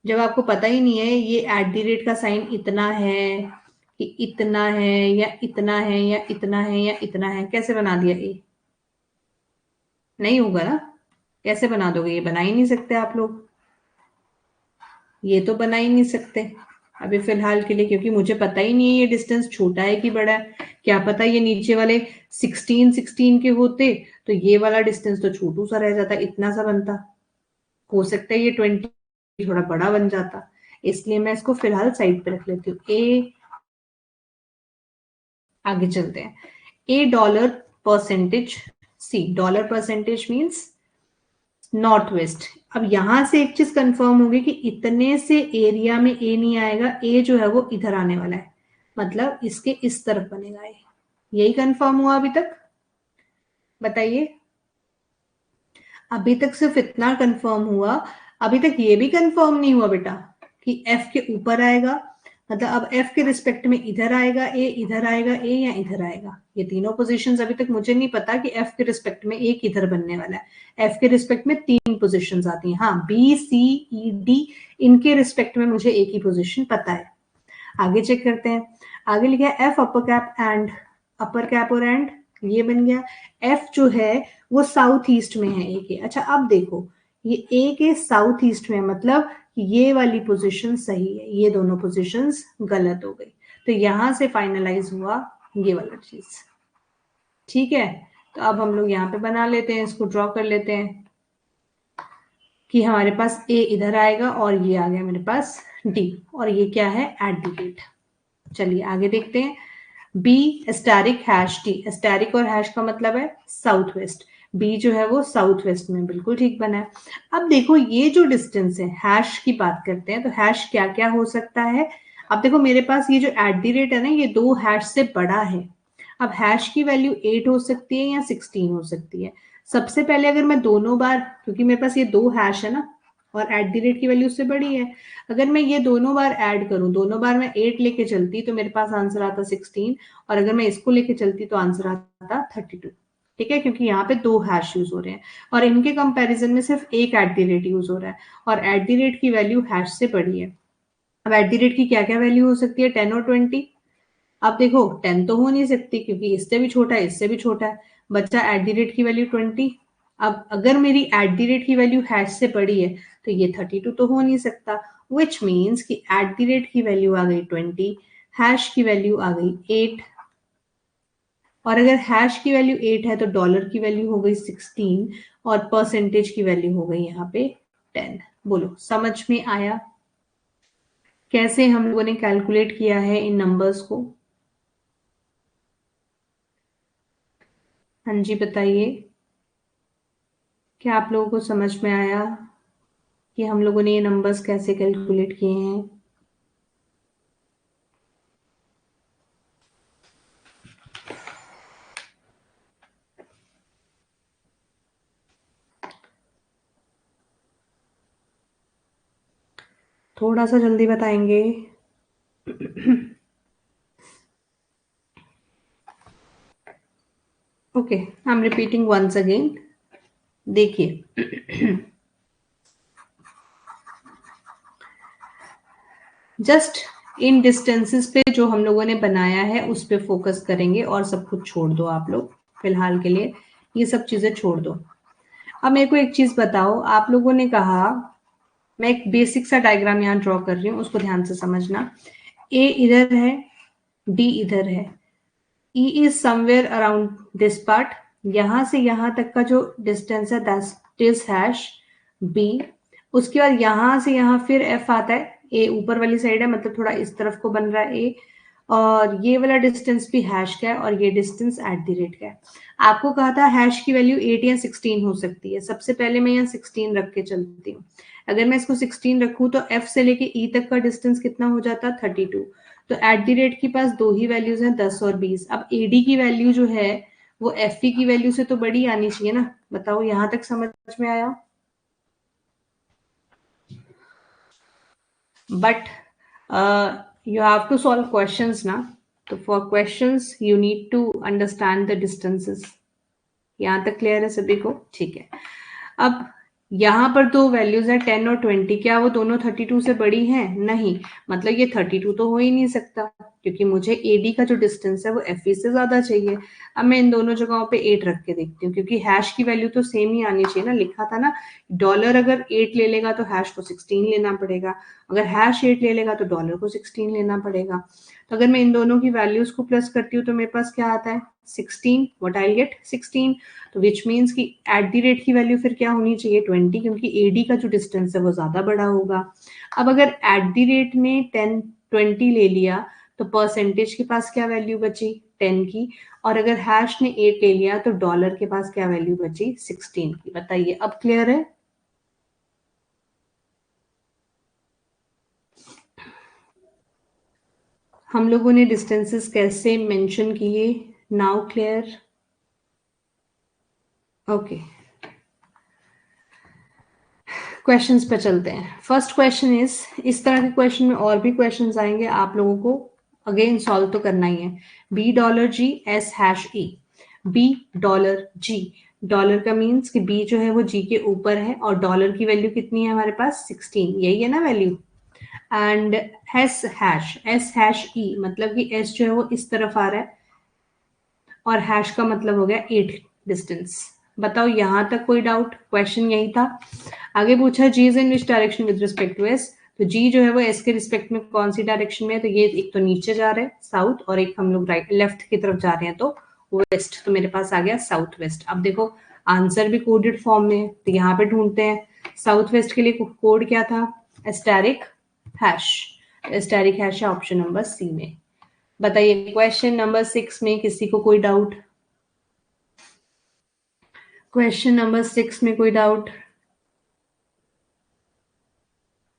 जब आपको पता ही नहीं है ये @ का साइन इतना है कि इतना है या इतना है या इतना है या इतना है, कैसे बना दिया ए? नहीं होगा ना, कैसे बना दोगे, ये बना ही नहीं सकते आप लोग, ये तो बना ही नहीं सकते अभी फिलहाल के लिए, क्योंकि मुझे पता ही नहीं है ये डिस्टेंस छोटा है कि बड़ा है। क्या पता ये नीचे वाले 16 के होते तो ये वाला डिस्टेंस तो छोटू सा रह जाता, इतना सा बनता। हो सकता है ये 20 थोड़ा बड़ा बन जाता, इसलिए मैं इसको फिलहाल साइड पे रख लेती हूँ। ए, आगे चलते हैं। $, C, dollar percentage means north west. अब यहां से एक चीज कंफर्म होगी कि इतने से एरिया में ए नहीं आएगा, ए जो है वो इधर आने वाला है, मतलब इसके इस तरफ बनेगा ए। यही कंफर्म हुआ अभी तक, बताइए। अभी तक सिर्फ इतना कंफर्म हुआ, अभी तक ये भी कंफर्म नहीं हुआ बेटा कि एफ के ऊपर आएगा, मतलब अब एफ के रिस्पेक्ट में इधर आएगा ए, इधर आएगा ए, या इधर आएगा। ये तीनों पोजीशंस अभी तक मुझे नहीं पता कि एफ के रिस्पेक्ट में ए किधर बनने वाला है। एफ के रिस्पेक्ट में 3 पोजीशंस आती हैं, हाँ, बी सी ई डी, इनके रिस्पेक्ट में मुझे ए की पोजीशन पता है। आगे चेक करते हैं, आगे लिखा है F upper cap and, upper cap और एंड, ये बन गया। एफ जो है वो साउथ ईस्ट में है ए के। अच्छा अब देखो, ये ए के साउथ ईस्ट में, मतलब ये वाली पोजीशन सही है, ये दोनों पोजीशंस गलत हो गई। तो यहां से फाइनलाइज हुआ ये वाला चीज। ठीक है, तो अब हम लोग यहाँ पे बना लेते हैं, इसको ड्रॉ कर लेते हैं कि हमारे पास ए इधर आएगा और ये आ गया मेरे पास डी, और ये क्या है एट द रेट। चलिए आगे देखते हैं। B asterisk hash T, asterisk और हैश का मतलब है साउथ वेस्ट, बी जो है वो साउथ वेस्ट में, बिल्कुल ठीक बना है। अब देखो ये जो डिस्टेंस है, हैश की बात करते हैं, तो हैश क्या क्या हो सकता है। अब देखो मेरे पास ये जो एट द रेट है ना, ये 2 हैश से बड़ा है। अब हैश की वैल्यू 8 हो सकती है या 16 हो सकती है। सबसे पहले अगर मैं दोनों बार, क्योंकि मेरे पास ये 2 हैश है ना और एट द रेट की वैल्यू उससे बड़ी है, अगर मैं ये दोनों बार ऐड करूं, दोनों बार मैं 8 लेके चलती तो मेरे पास आंसर आता 16, और अगर मैं इसको लेके चलती तो आंसर आता 32। ठीक है, क्योंकि यहाँ पे 2 हैश यूज हो रहे हैं और इनके कंपैरिजन में सिर्फ एक एट द रेट यूज हो रहा है, और एट द रेट की वैल्यू हैश से बड़ी है। अब एट द रेट की क्या क्या वैल्यू हो सकती है, 10 और 20। अब देखो 10 तो हो नहीं सकती क्योंकि इससे भी छोटा है, इससे भी छोटा है, बच्चा एट द रेट की वैल्यू 20। अब अगर मेरी एट द रेट की वैल्यू हैश से बड़ी है तो ये 32 तो हो नहीं सकता, विच मीन्स कि एट द रेट की वैल्यू आ गई 20, हैश की वैल्यू आ गई 8, और अगर हैश की वैल्यू 8 है तो डॉलर की वैल्यू हो गई 16, और परसेंटेज की वैल्यू हो गई यहाँ पे 10। बोलो समझ में आया कैसे हम लोगों ने कैलकुलेट किया है इन नंबर्स को? हाँ जी बताइए, क्या आप लोगों को समझ में आया कि हम लोगों ने ये नंबर्स कैसे कैलकुलेट किए हैं? थोड़ा सा जल्दी बताएंगे। Okay, I am repeating once again. देखिए जस्ट इन डिस्टेंसेस पे जो हम लोगों ने बनाया है उस पे फोकस करेंगे, और सब कुछ छोड़ दो आप लोग फिलहाल के लिए, ये सब चीजें छोड़ दो। अब मेरे को एक चीज बताओ, आप लोगों ने कहा, मैं एक बेसिक सा डायग्राम यहाँ ड्रॉ कर रही हूँ, उसको ध्यान से समझना। ए इधर है, डी इधर है, E is somewhere around this part, यहां से यहां तक का जो डिस्टेंस है दैट इज हैश बी। उसके बाद यहां से यहां फिर एफ आता है, ए ऊपर वाली साइड है मतलब थोड़ा इस तरफ को बन रहा है ए, और ये वाला डिस्टेंस भी हैश का है, और ये डिस्टेंस एट द रेट का है। आपको कहा था हैश की वैल्यू 8 या 16 हो सकती है, सबसे पहले मैं यहाँ 16 रख के चलती हूँ। अगर मैं इसको 16 रखूं तो एफ से लेके ई तक का डिस्टेंस कितना हो जाता, 32। तो एट द रेट के पास दो ही वैल्यूज हैं, 10 और 20। अब एडी की वैल्यू जो है वो एफ की वैल्यू से तो बड़ी आनी चाहिए ना। बताओ यहां तक समझ में आया? But you have to solve questions ना, तो for questions you need to understand the distances। यहाँ तक क्लियर है सभी को? ठीक है। अब यहाँ पर दो वैल्यूज है 10 और 20, क्या वो दोनों 32 से बड़ी हैं? नहीं, मतलब ये 32 तो हो ही नहीं सकता, क्योंकि मुझे एडी का जो डिस्टेंस है वो एफ से ज्यादा चाहिए। अब मैं इन दोनों जगहों पे 8 रख के देखती हूँ, क्योंकि हैश की वैल्यू तो सेम ही आनी चाहिए ना। लिखा था ना, डॉलर अगर 8 ले लेगा तो हैश को 16 लेना पड़ेगा, अगर हैश 8 ले लेगा तो डॉलर को 16 लेना पड़ेगा। तो अगर मैं इन दोनों की वैल्यूज को प्लस करती हूँ तो मेरे पास क्या आता है, 16, व्हाट आई गेट 16। तो विच मीन्स कि एट द रेट की वैल्यू फिर क्या होनी चाहिए, 20, क्योंकि एडी का जो डिस्टेंस है वो ज्यादा बड़ा होगा। अब अगर एट द रेट ने 10 20 ले लिया तो परसेंटेज के पास क्या वैल्यू बची, 10 की, और अगर हैश ने 8 ले लिया तो डॉलर के पास क्या वैल्यू बची, 16 की। बताइए अब क्लियर है? हम लोगों ने डिस्टेंसेस कैसे मेंशन किए, नाउ क्लियर? ओके, क्वेश्चंस पे चलते हैं। फर्स्ट क्वेश्चन इस तरह के क्वेश्चन में और भी क्वेश्चंस आएंगे, आप लोगों को अगेन सॉल्व तो करना ही है। B dollar G S hash E, B dollar G, dollar का मीन्स कि बी जो है वो जी के ऊपर है, और डॉलर की वैल्यू कितनी है हमारे पास, 16, यही है ना वैल्यू। एंड एस हैश ई, मतलब कि एस जो है वो इस तरफ आ रहा है, और हैश का मतलब हो गया 8 डिस्टेंस। बताओ यहां तक कोई डाउट? क्वेश्चन यही था। आगे पूछा G is in which direction with respect to S, तो जी जो है वो एस के रिस्पेक्ट में कौन सी डायरेक्शन में है, तो ये एक तो नीचे जा रहा है साउथ, और एक हम लोग राइट लेफ्ट की तरफ जा रहे हैं तो वेस्ट, तो मेरे पास आ गया साउथ वेस्ट। अब देखो आंसर भी कोडेड फॉर्म में है, तो यहाँ पे ढूंढते हैं साउथ वेस्ट के लिए कोड क्या था, एस्टेरिक हैश। एस्टेरिक हैश है ऑप्शन नंबर सी में। बताइए क्वेश्चन नंबर 6 में किसी को कोई डाउट? क्वेश्चन नंबर 6 में कोई डाउट?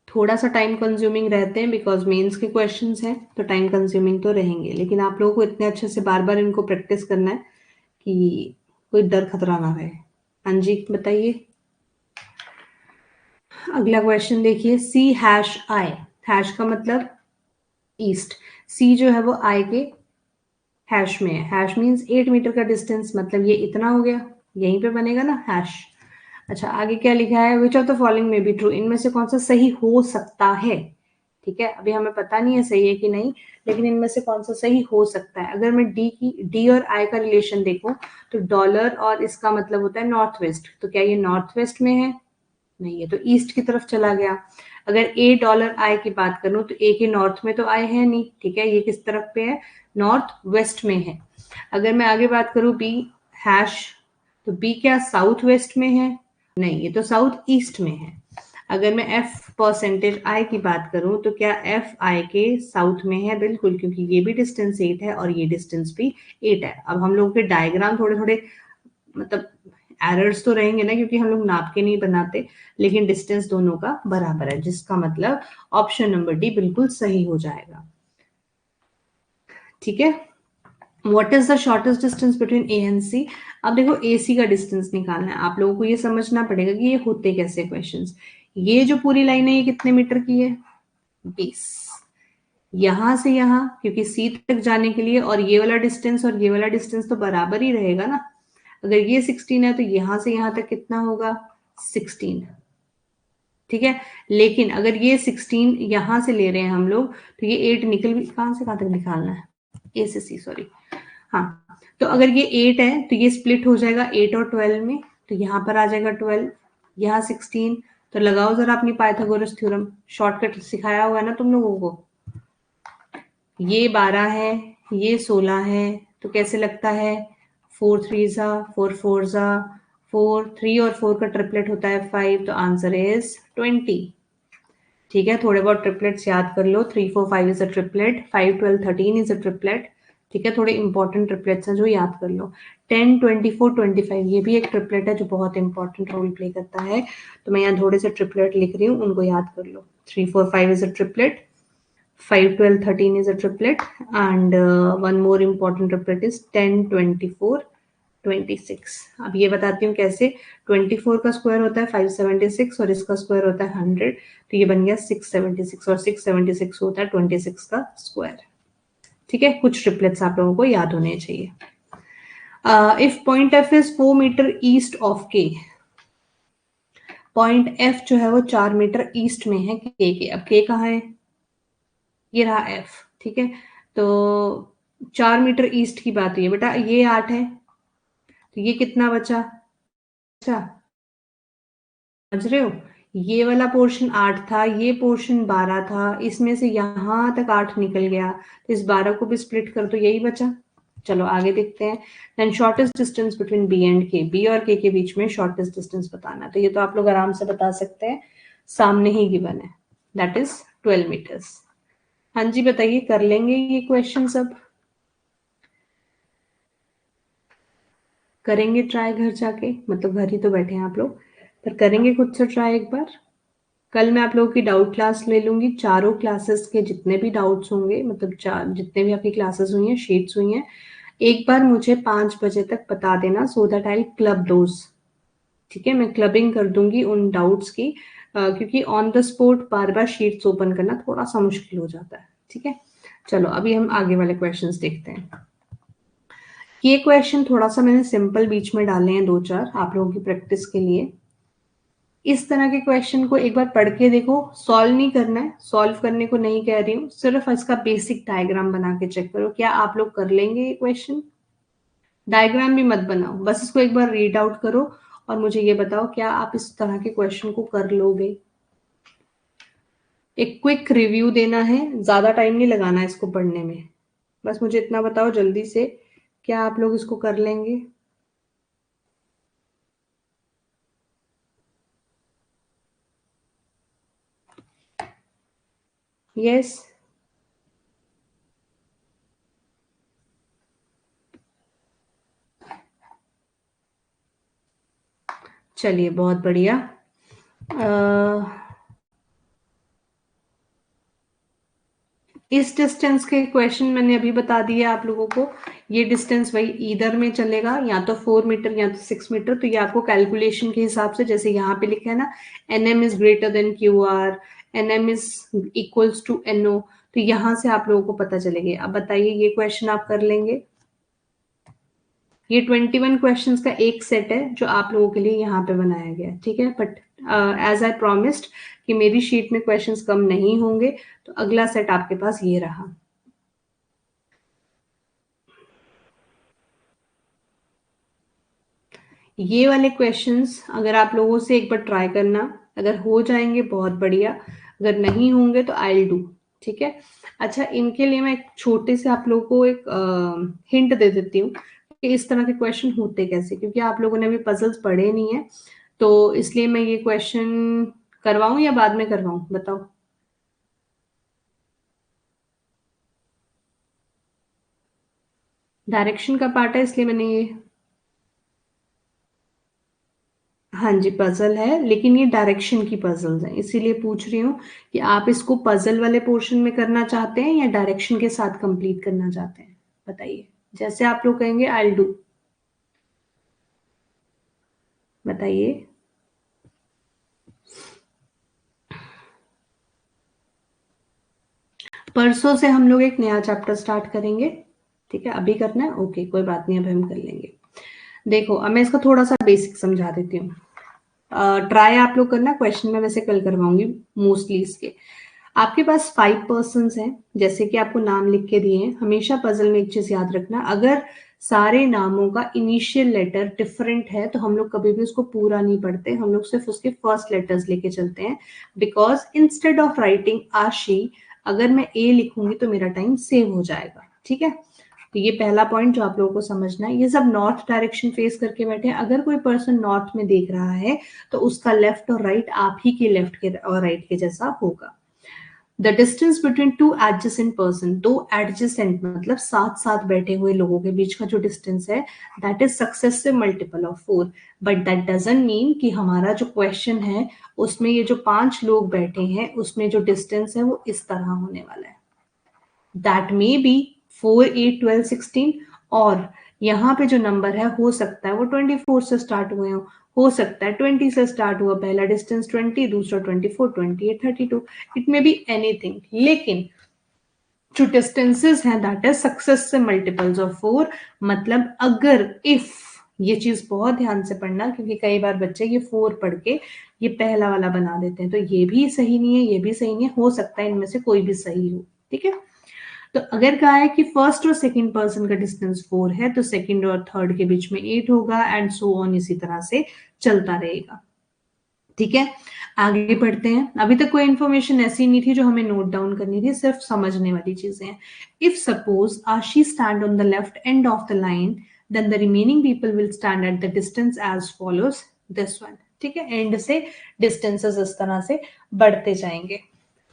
थोड़ा सा टाइम कंज्यूमिंग रहते हैं बिकॉज मेंस के क्वेश्चंस हैं, तो टाइम कंज्यूमिंग तो रहेंगे, लेकिन आप लोगों को इतने अच्छे से बार बार इनको प्रैक्टिस करना है कि कोई डर खतरा ना रहे। हाँ जी बताइए। अगला क्वेश्चन देखिए, सी हैश आई। हैश का मतलब ईस्ट, सी जो है वो आई के हैश में है। हैश मीन्स 8 मीटर का डिस्टेंस, मतलब ये इतना हो गया, यहीं पे बनेगा ना हैश। अच्छा आगे क्या लिखा है, विच ऑफ द फॉलोइंग में बी ट्रू, इनमें से कौन सा सही हो सकता है। ठीक है, अभी हमें पता नहीं है सही है कि नहीं, लेकिन इनमें से कौन सा सही हो सकता है। अगर मैं डी और आई का रिलेशन देखूं तो डॉलर और इसका मतलब होता है नॉर्थ वेस्ट, तो क्या ये नॉर्थ वेस्ट में है? नहीं, ये तो ईस्ट की तरफ चला गया। अगर ए डॉलर आई की बात करूं तो ए के नॉर्थ में तो आई है नहीं, ठीक है, ये किस तरफ पे है, नॉर्थ वेस्ट में है। अगर मैं आगे बात करूं बी हैश, तो बी क्या साउथ वेस्ट में है? नहीं, ये तो साउथ ईस्ट में है। अगर मैं एफ परसेंटेज आई की बात करूं तो क्या एफ आई के साउथ में है? बिल्कुल, क्योंकि ये भी डिस्टेंस 8 है और ये डिस्टेंस भी 8 है। अब हम लोगों के डायग्राम थोड़े थोड़े मतलब एरर्स तो रहेंगे ना, क्योंकि हम लोग नाप के नहीं बनाते, लेकिन डिस्टेंस दोनों का बराबर है, जिसका मतलब ऑप्शन नंबर डी बिल्कुल सही हो जाएगा। ठीक है, what is the shortest distance between A and C. अब देखो ए सी का डिस्टेंस निकालना है, आप लोगों को ये समझना पड़ेगा कि ये होते कैसे क्वेश्चंस। ये जो पूरी लाइन है ये कितने मीटर की है, 20। यहां से यहां, क्योंकि सी तक जाने के लिए और ये वाला डिस्टेंस और ये वाला डिस्टेंस तो बराबर ही रहेगा ना। अगर ये 16 है तो यहां से यहां तक कितना होगा, 16। ठीक है, लेकिन अगर ये 16 यहां से ले रहे हैं हम लोग, तो ये 8 निकल भी कहां से कहां तक निकालना है, ए से सी सॉरी। हाँ, तो अगर ये 8 है तो ये स्प्लिट हो जाएगा 8 और 12 में, तो यहाँ पर आ जाएगा 12, यहाँ 16। तो लगाओ जरा अपनी पाइथागोरस थ्योरम, शॉर्टकट सिखाया हुआ है ना तुम लोगों को। ये 12 है, ये 16 है, तो कैसे लगता है, 4 3 जा 4 4 जा 4, 3 और 4 का ट्रिपलेट होता है 5, तो आंसर इज 20। ठीक है, थोड़े बहुत ट्रिपलेट्स याद कर लो, 3 4 5 is a triplet, 5 12 13 is a triplet. ठीक है, थोड़े इंपॉर्टेंट ट्रिपलेट्स हैं जो याद कर लो। 10 24 25 ये भी एक ट्रिपलेट है जो बहुत इंपॉर्टेंट रोल प्ले करता है, तो मैं यहाँ थोड़े से ट्रिपलेट लिख रही हूँ, उनको याद कर लो। 3 4 5 is a triplet, 5 12 13 is a triplet, and one more important triplet is 10 24 26। अब ये बताती हूँ कैसे। 24 का स्क्वायर होता है 576 और इसका स्क्वायर होता है 100, तो ये बन गया 676, और 676 होता है 26 का स्क्वायर। ठीक है, कुछ ट्रिपलेट्स आप लोगों को याद होने चाहिए। If point F is 4 metre east of K, point F जो है वो 4 मीटर ईस्ट में है के। अब के कहाँ है, ये रहा एफ। ठीक है, तो 4 मीटर ईस्ट की बात हुई है बेटा, ये 8 है, तो ये कितना बचा, अच्छा समझ रहे हो, ये वाला पोर्शन 8 था, ये पोर्शन 12 था, इसमें से यहां तक 8 निकल गया, तो इस 12 को भी स्प्लिट कर दो, यही बचा। चलो आगे देखते हैं। Then shortest distance between B and K, B और के बीच में शॉर्टेस्ट डिस्टेंस बताना, तो ये तो आप लोग आराम से बता सकते हैं, सामने ही गिवन है, दैट इज 12 मीटर्स। हाँ जी बताइए, कर लेंगे ये क्वेश्चन सब, करेंगे ट्राई घर जाके, मतलब घर ही तो बैठे हैं आप लोग, पर करेंगे खुद से ट्राई एक बार। कल मैं आप लोगों की डाउट क्लास ले लूंगी, चारों क्लासेस के जितने भी डाउट्स होंगे, मतलब जितने भी आपकी क्लासेस हुई हैं, शीट्स हुई हैं, एक बार मुझे 5 बजे तक बता देना, so that I club those. ठीक है, मैं क्लबिंग कर दूंगी उन डाउट्स की, क्योंकि on the spot bar bar sheets open करना थोड़ा सा मुश्किल हो जाता है। ठीक है, चलो अभी हम आगे वाले क्वेश्चंस देखते हैं। ये क्वेश्चन थोड़ा सा मैंने सिंपल बीच में डाले हैं, 2 4 आप लोगों की प्रैक्टिस के लिए। इस तरह के क्वेश्चन को एक बार पढ़ के देखो, सॉल्व नहीं करना है, सॉल्व करने को नहीं कह रही हूँ, सिर्फ इसका बेसिक डायग्राम बना के चेक करो, क्या आप लोग कर लेंगे ये क्वेश्चन। डायग्राम भी मत बनाओ, बस इसको एक बार रीड आउट करो और मुझे ये बताओ क्या आप इस तरह के क्वेश्चन को कर लोगे। एक क्विक रिव्यू देना है, ज्यादा टाइम नहीं लगाना है इसको पढ़ने में। बस मुझे इतना बताओ जल्दी से, क्या आप लोग इसको कर लेंगे? यस। चलिए बहुत बढ़िया। इस डिस्टेंस के क्वेश्चन मैंने अभी बता दिया आप लोगों को। ये डिस्टेंस वही ईदर में चलेगा, या तो 4 मीटर या तो 6 मीटर। तो ये आपको कैलकुलेशन के हिसाब से, जैसे यहाँ पे लिखा है ना, NM is greater than QR, NM is equals to NO, तो यहाँ से आप लोगों को पता चलेगा। अब बताइए ये क्वेश्चन आप कर लेंगे? ये 21 क्वेश्चंस का एक सेट है जो आप लोगों के लिए यहाँ पे बनाया गया है, ठीक है। बट एज आई प्रॉमिस्ड कि मेरी शीट में क्वेश्चंस कम नहीं होंगे, तो अगला सेट आपके पास ये रहा। ये वाले क्वेश्चंस अगर आप लोगों से एक बार ट्राई करना, अगर हो जाएंगे बहुत बढ़िया, अगर नहीं होंगे तो आई विल डू, ठीक है। अच्छा, इनके लिए मैं एक छोटे से आप लोगों को एक हिंट दे देती हूँ कि इस तरह के क्वेश्चन होते कैसे, क्योंकि आप लोगों ने अभी पजल्स पढ़े नहीं है, तो इसलिए मैं ये क्वेश्चन करवाऊं या बाद में करवाऊं, बताओ। डायरेक्शन का पार्ट है इसलिए मैंने ये, हाँ जी पजल है, लेकिन ये डायरेक्शन की पजल्स हैं, इसीलिए पूछ रही हूँ कि आप इसको पजल वाले पोर्शन में करना चाहते हैं या डायरेक्शन के साथ कंप्लीट करना चाहते हैं, बताइए। जैसे आप लोग कहेंगे आई डू, बताइए। परसों से हम लोग एक नया चैप्टर स्टार्ट करेंगे, ठीक है। अभी करना है, ओके कोई बात नहीं, अभी हम कर लेंगे। देखो अब मैं इसका थोड़ा सा बेसिक समझा देती हूँ। ट्राई आप लोग करना, क्वेश्चन मैं वैसे कल करवाऊंगी मोस्टली इसके। आपके पास 5 पर्सन हैं, जैसे कि आपको नाम लिख के दिए हैं। हमेशा पजल में एक चीज याद रखना, अगर सारे नामों का इनिशियल लेटर डिफरेंट है तो हम लोग कभी भी उसको पूरा नहीं पढ़ते, हम लोग सिर्फ उसके फर्स्ट लेटर्स लेके चलते हैं। बिकॉज इंस्टेड ऑफ राइटिंग आशी, अगर मैं ए लिखूंगी तो मेरा टाइम सेव हो जाएगा, ठीक है। तो ये पहला पॉइंट जो आप लोगों को समझना है। ये सब नॉर्थ डायरेक्शन फेस करके बैठे हैं, अगर कोई पर्सन नॉर्थ में देख रहा है तो उसका लेफ्ट और राइट आप ही के लेफ्ट के और राइट के जैसा होगा। The distance between two adjacent person, दो एडजेसेंट मतलब साथ साथ बैठे हुए लोगों के बीच का जो डिस्टेंस है, that is successive multiple of 4। But that doesn't mean कि हमारा जो क्वेश्चन है उसमें ये जो 5 लोग बैठे हैं उसमें जो डिस्टेंस है वो इस तरह होने वाला है। दैट मे बी 4, 8, 12, 16, और यहाँ पे जो नंबर है हो सकता है वो 24 से स्टार्ट हुए हो सकता है 20 से स्टार्ट हुआ पहला डिस्टेंस 20, दूसरा 24, 28, 32, इट मे बी एनीथिंग। लेकिन जो डिस्टेंसेस हैं दैट इज सक्सेस से मल्टीपल्स ऑफ 4। मतलब अगर इफ, ये चीज बहुत ध्यान से पढ़ना क्योंकि कई बार बच्चे ये 4 पढ़ के ये पहला वाला बना देते हैं, तो ये भी सही नहीं है, ये भी सही नहीं है, हो सकता है इनमें से कोई भी सही हो, ठीक है। तो अगर कहा है कि फर्स्ट और सेकंड पर्सन का डिस्टेंस 4 है तो सेकंड और थर्ड के बीच में 8 होगा, एंड सो ऑन, इसी तरह से चलता रहेगा, ठीक है। आगे बढ़ते हैं। अभी तक कोई इंफॉर्मेशन ऐसी नहीं थी जो हमें नोट डाउन करनी थी, सिर्फ समझने वाली चीजें हैं। If suppose Ashi stand on the left end of the line, then the remaining people will stand at the distance as follows, this one, ठीक है। एंड से डिस्टेंसेस इस तरह से बढ़ते जाएंगे।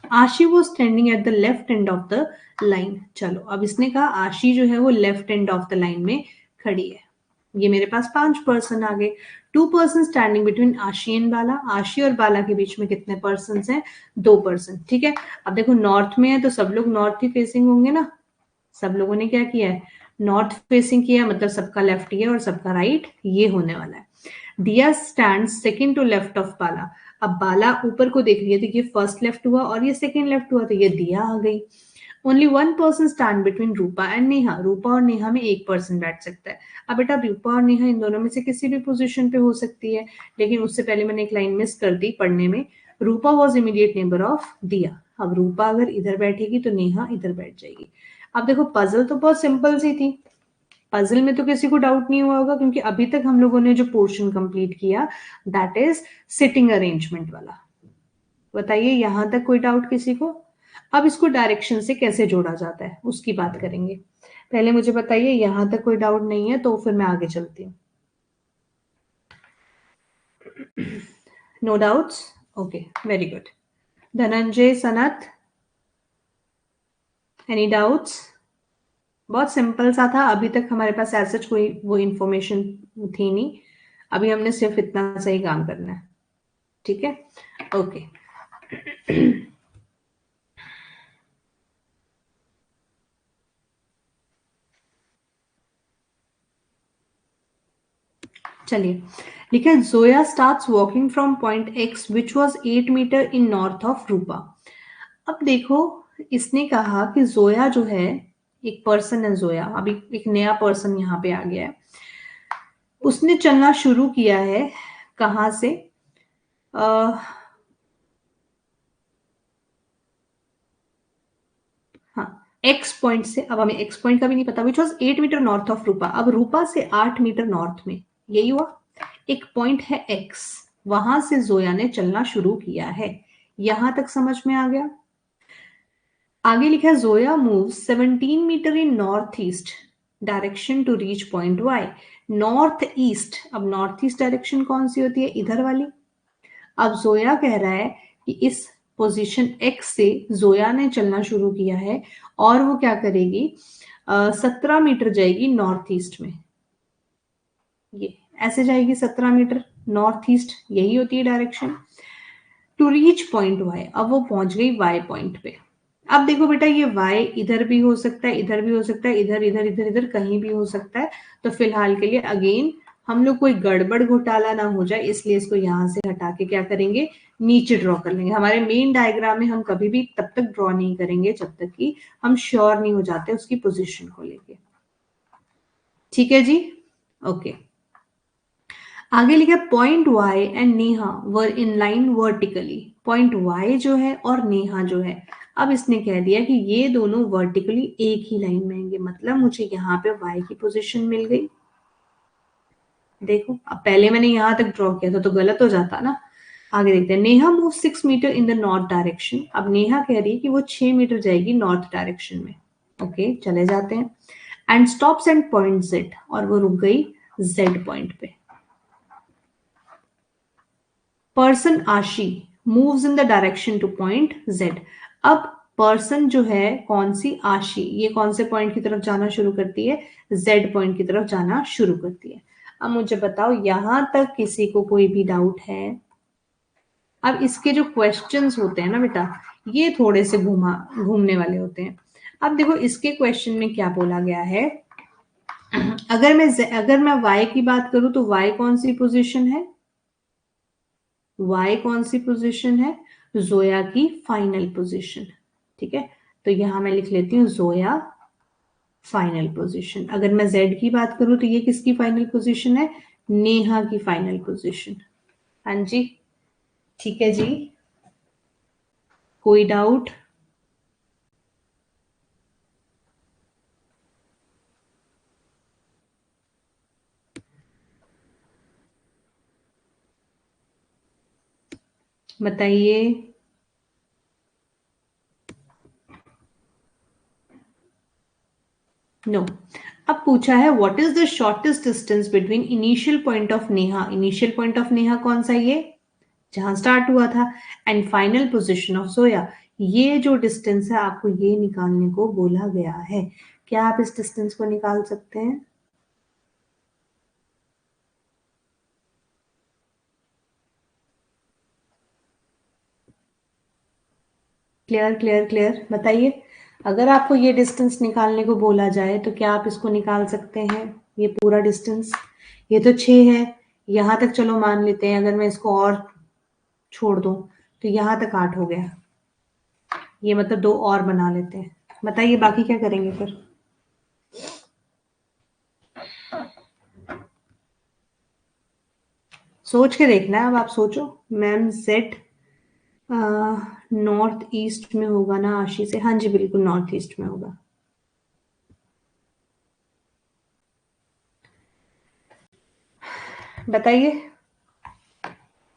आशी वो standing at the left end of the line. चलो अब इसने कहा आशी जो है वो left end of the line में खड़ी है। ये मेरे पास 5 पर्सन आ गए। 2 पर्सन स्टैंडिंग बिटवीन आशी एंड बाला, आशी और बाला के बीच में कितने पर्सन हैं? 2 पर्सन, ठीक है। अब देखो नॉर्थ में है तो सब लोग नॉर्थ ही फेसिंग होंगे ना, सब लोगों ने क्या किया है, नॉर्थ फेसिंग किया, मतलब सबका लेफ्ट ये और सबका राइट ये होने वाला है। Diya stand second to left of Bala. अब बाला ऊपर को देख रही है तो ये फर्स्ट लेफ्ट हुआ और ये सेकेंड लेफ्ट हुआ, तो ये दिया आ गई। Only 1 person stand between Rupa and Neha, Rupa और नेहा में एक पर्सन बैठ सकता है। अब बेटा रूपा और नेहा इन दोनों में से किसी भी पोजीशन पे हो सकती है, लेकिन उससे पहले मैंने एक लाइन मिस कर दी पढ़ने में। रूपा वॉज इमीडिएट नेबर ऑफ दिया। अब रूपा अगर इधर बैठेगी तो नेहा इधर बैठ जाएगी। अब देखो पजल तो बहुत सिंपल सी थी, पजल में तो किसी को डाउट नहीं हुआ होगा क्योंकि अभी तक हम लोगों ने जो पोर्शन कंप्लीट किया दैट इज सिटिंग अरेंजमेंट वाला। बताइए यहां तक कोई डाउट किसी को? अब इसको डायरेक्शन से कैसे जोड़ा जाता है उसकी बात करेंगे। पहले मुझे बताइए यहां तक कोई डाउट नहीं है तो फिर मैं आगे चलती हूँ। No doubts? Okay, very good. Dhananjay, Sanat, any doubts? बहुत सिंपल सा था, अभी तक हमारे पास ऐसा कोई वो इंफॉर्मेशन थी नहीं, अभी हमने सिर्फ इतना सही काम करना है। ठीक है, ओके। चलिए, लिखा है Zoya starts walking from point X which was 8 metre in north of Rupa. अब देखो, इसने कहा कि जोया जो है, एक पर्सन है जोया, अभी एक नया पर्सन यहाँ पे आ गया है। उसने चलना शुरू किया है कहाँ से? हाँ, एक्स पॉइंट से। अब हमें एक्स पॉइंट का भी नहीं पता, which was 8 metre north of Rupa. अब रूपा से 8 मीटर नॉर्थ में, यही हुआ। एक पॉइंट है एक्स, वहां से जोया ने चलना शुरू किया है। यहां तक समझ में आ गया? आगे लिखा है Zoya move 17 metre in north east direction to reach point Y. North east, अब नॉर्थ ईस्ट डायरेक्शन कौन सी होती है? इधर वाली। अब जोया कह रहा है कि इस पोजीशन एक्स से जोया ने चलना शुरू किया है और वो क्या करेगी? 17 मीटर जाएगी नॉर्थ ईस्ट में। ये ऐसे जाएगी 17 मीटर नॉर्थ ईस्ट, यही होती है direction to reach point Y. अब वो पहुंच गई वाई पॉइंट पे। अब देखो बेटा, ये वाई इधर भी हो सकता है, इधर भी हो सकता है, इधर इधर इधर इधर कहीं भी हो सकता है। तो फिलहाल के लिए अगेन हम लोग कोई गड़बड़ घोटाला ना हो जाए, इसलिए इसको यहां से हटा के क्या करेंगे? नीचे ड्रॉ कर लेंगे। हमारे मेन डायग्राम में हम कभी भी तब तक ड्रॉ नहीं करेंगे जब तक कि हम श्योर नहीं हो जाते उसकी पोजीशन को लेके। ठीक है जी, ओके। आगे लिखा point Y and Neha were in line vertically. Point Y जो है और नेहा जो है, अब इसने कह दिया कि ये दोनों वर्टिकली एक ही लाइन में आएंगे, मतलब मुझे यहाँ पे वाई की पोजीशन मिल गई। देखो, अब पहले मैंने यहां तक ड्रॉ किया था तो गलत हो जाता ना। आगे देखते हैं, Neha move 6 metre in the north direction. अब नेहा कह रही है कि वो 6 मीटर जाएगी नॉर्थ डायरेक्शन में। ओके, चले जाते हैं। And stops and point Z, और वो रुक गई जेड पॉइंट पे। पर्सन आशी moves in the direction two point Z. अब पर्सन जो है, कौन सी? आशी, ये कौन से पॉइंट की तरफ जाना शुरू करती है? जेड पॉइंट की तरफ जाना शुरू करती है। अब मुझे बताओ यहां तक किसी को कोई भी डाउट है? अब इसके जो क्वेश्चंस होते हैं ना बेटा, ये थोड़े से घूमने वाले होते हैं। अब देखो इसके क्वेश्चन में क्या बोला गया है। अगर मैं y की बात करूं तो y कौन सी पोजीशन है? y कौन सी पोजीशन है? जोया की फाइनल पोजीशन। ठीक है, तो यहां मैं लिख लेती हूँ जोया फाइनल पोजीशन। अगर मैं z की बात करूं तो ये किसकी फाइनल पोजीशन है? नेहा की फाइनल पोजीशन। हाँ जी, ठीक है जी, कोई डाउट? बताइए। नो। अब पूछा है what is the shortest distance between initial point of Neha. Initial point of Neha कौन सा? ये जहां स्टार्ट हुआ था। एंड फाइनल पोजीशन ऑफ सोया। ये जो डिस्टेंस है आपको ये निकालने को बोला गया है। क्या आप इस डिस्टेंस को निकाल सकते हैं? क्लियर क्लियर क्लियर, बताइए। अगर आपको ये डिस्टेंस निकालने को बोला जाए तो क्या आप इसको निकाल सकते हैं? ये पूरा डिस्टेंस, ये तो 6 है। यहां तक चलो मान लेते हैं, अगर मैं इसको और छोड़ दूं तो यहां तक 8 हो गया। ये मतलब 2 और बना लेते हैं। बताइए बाकी क्या करेंगे फिर? सोच के देखना है, अब आप सोचो। मैम सेट नॉर्थ ईस्ट में होगा ना आशी से? हाँ जी, बिल्कुल नॉर्थ ईस्ट में होगा। बताइए।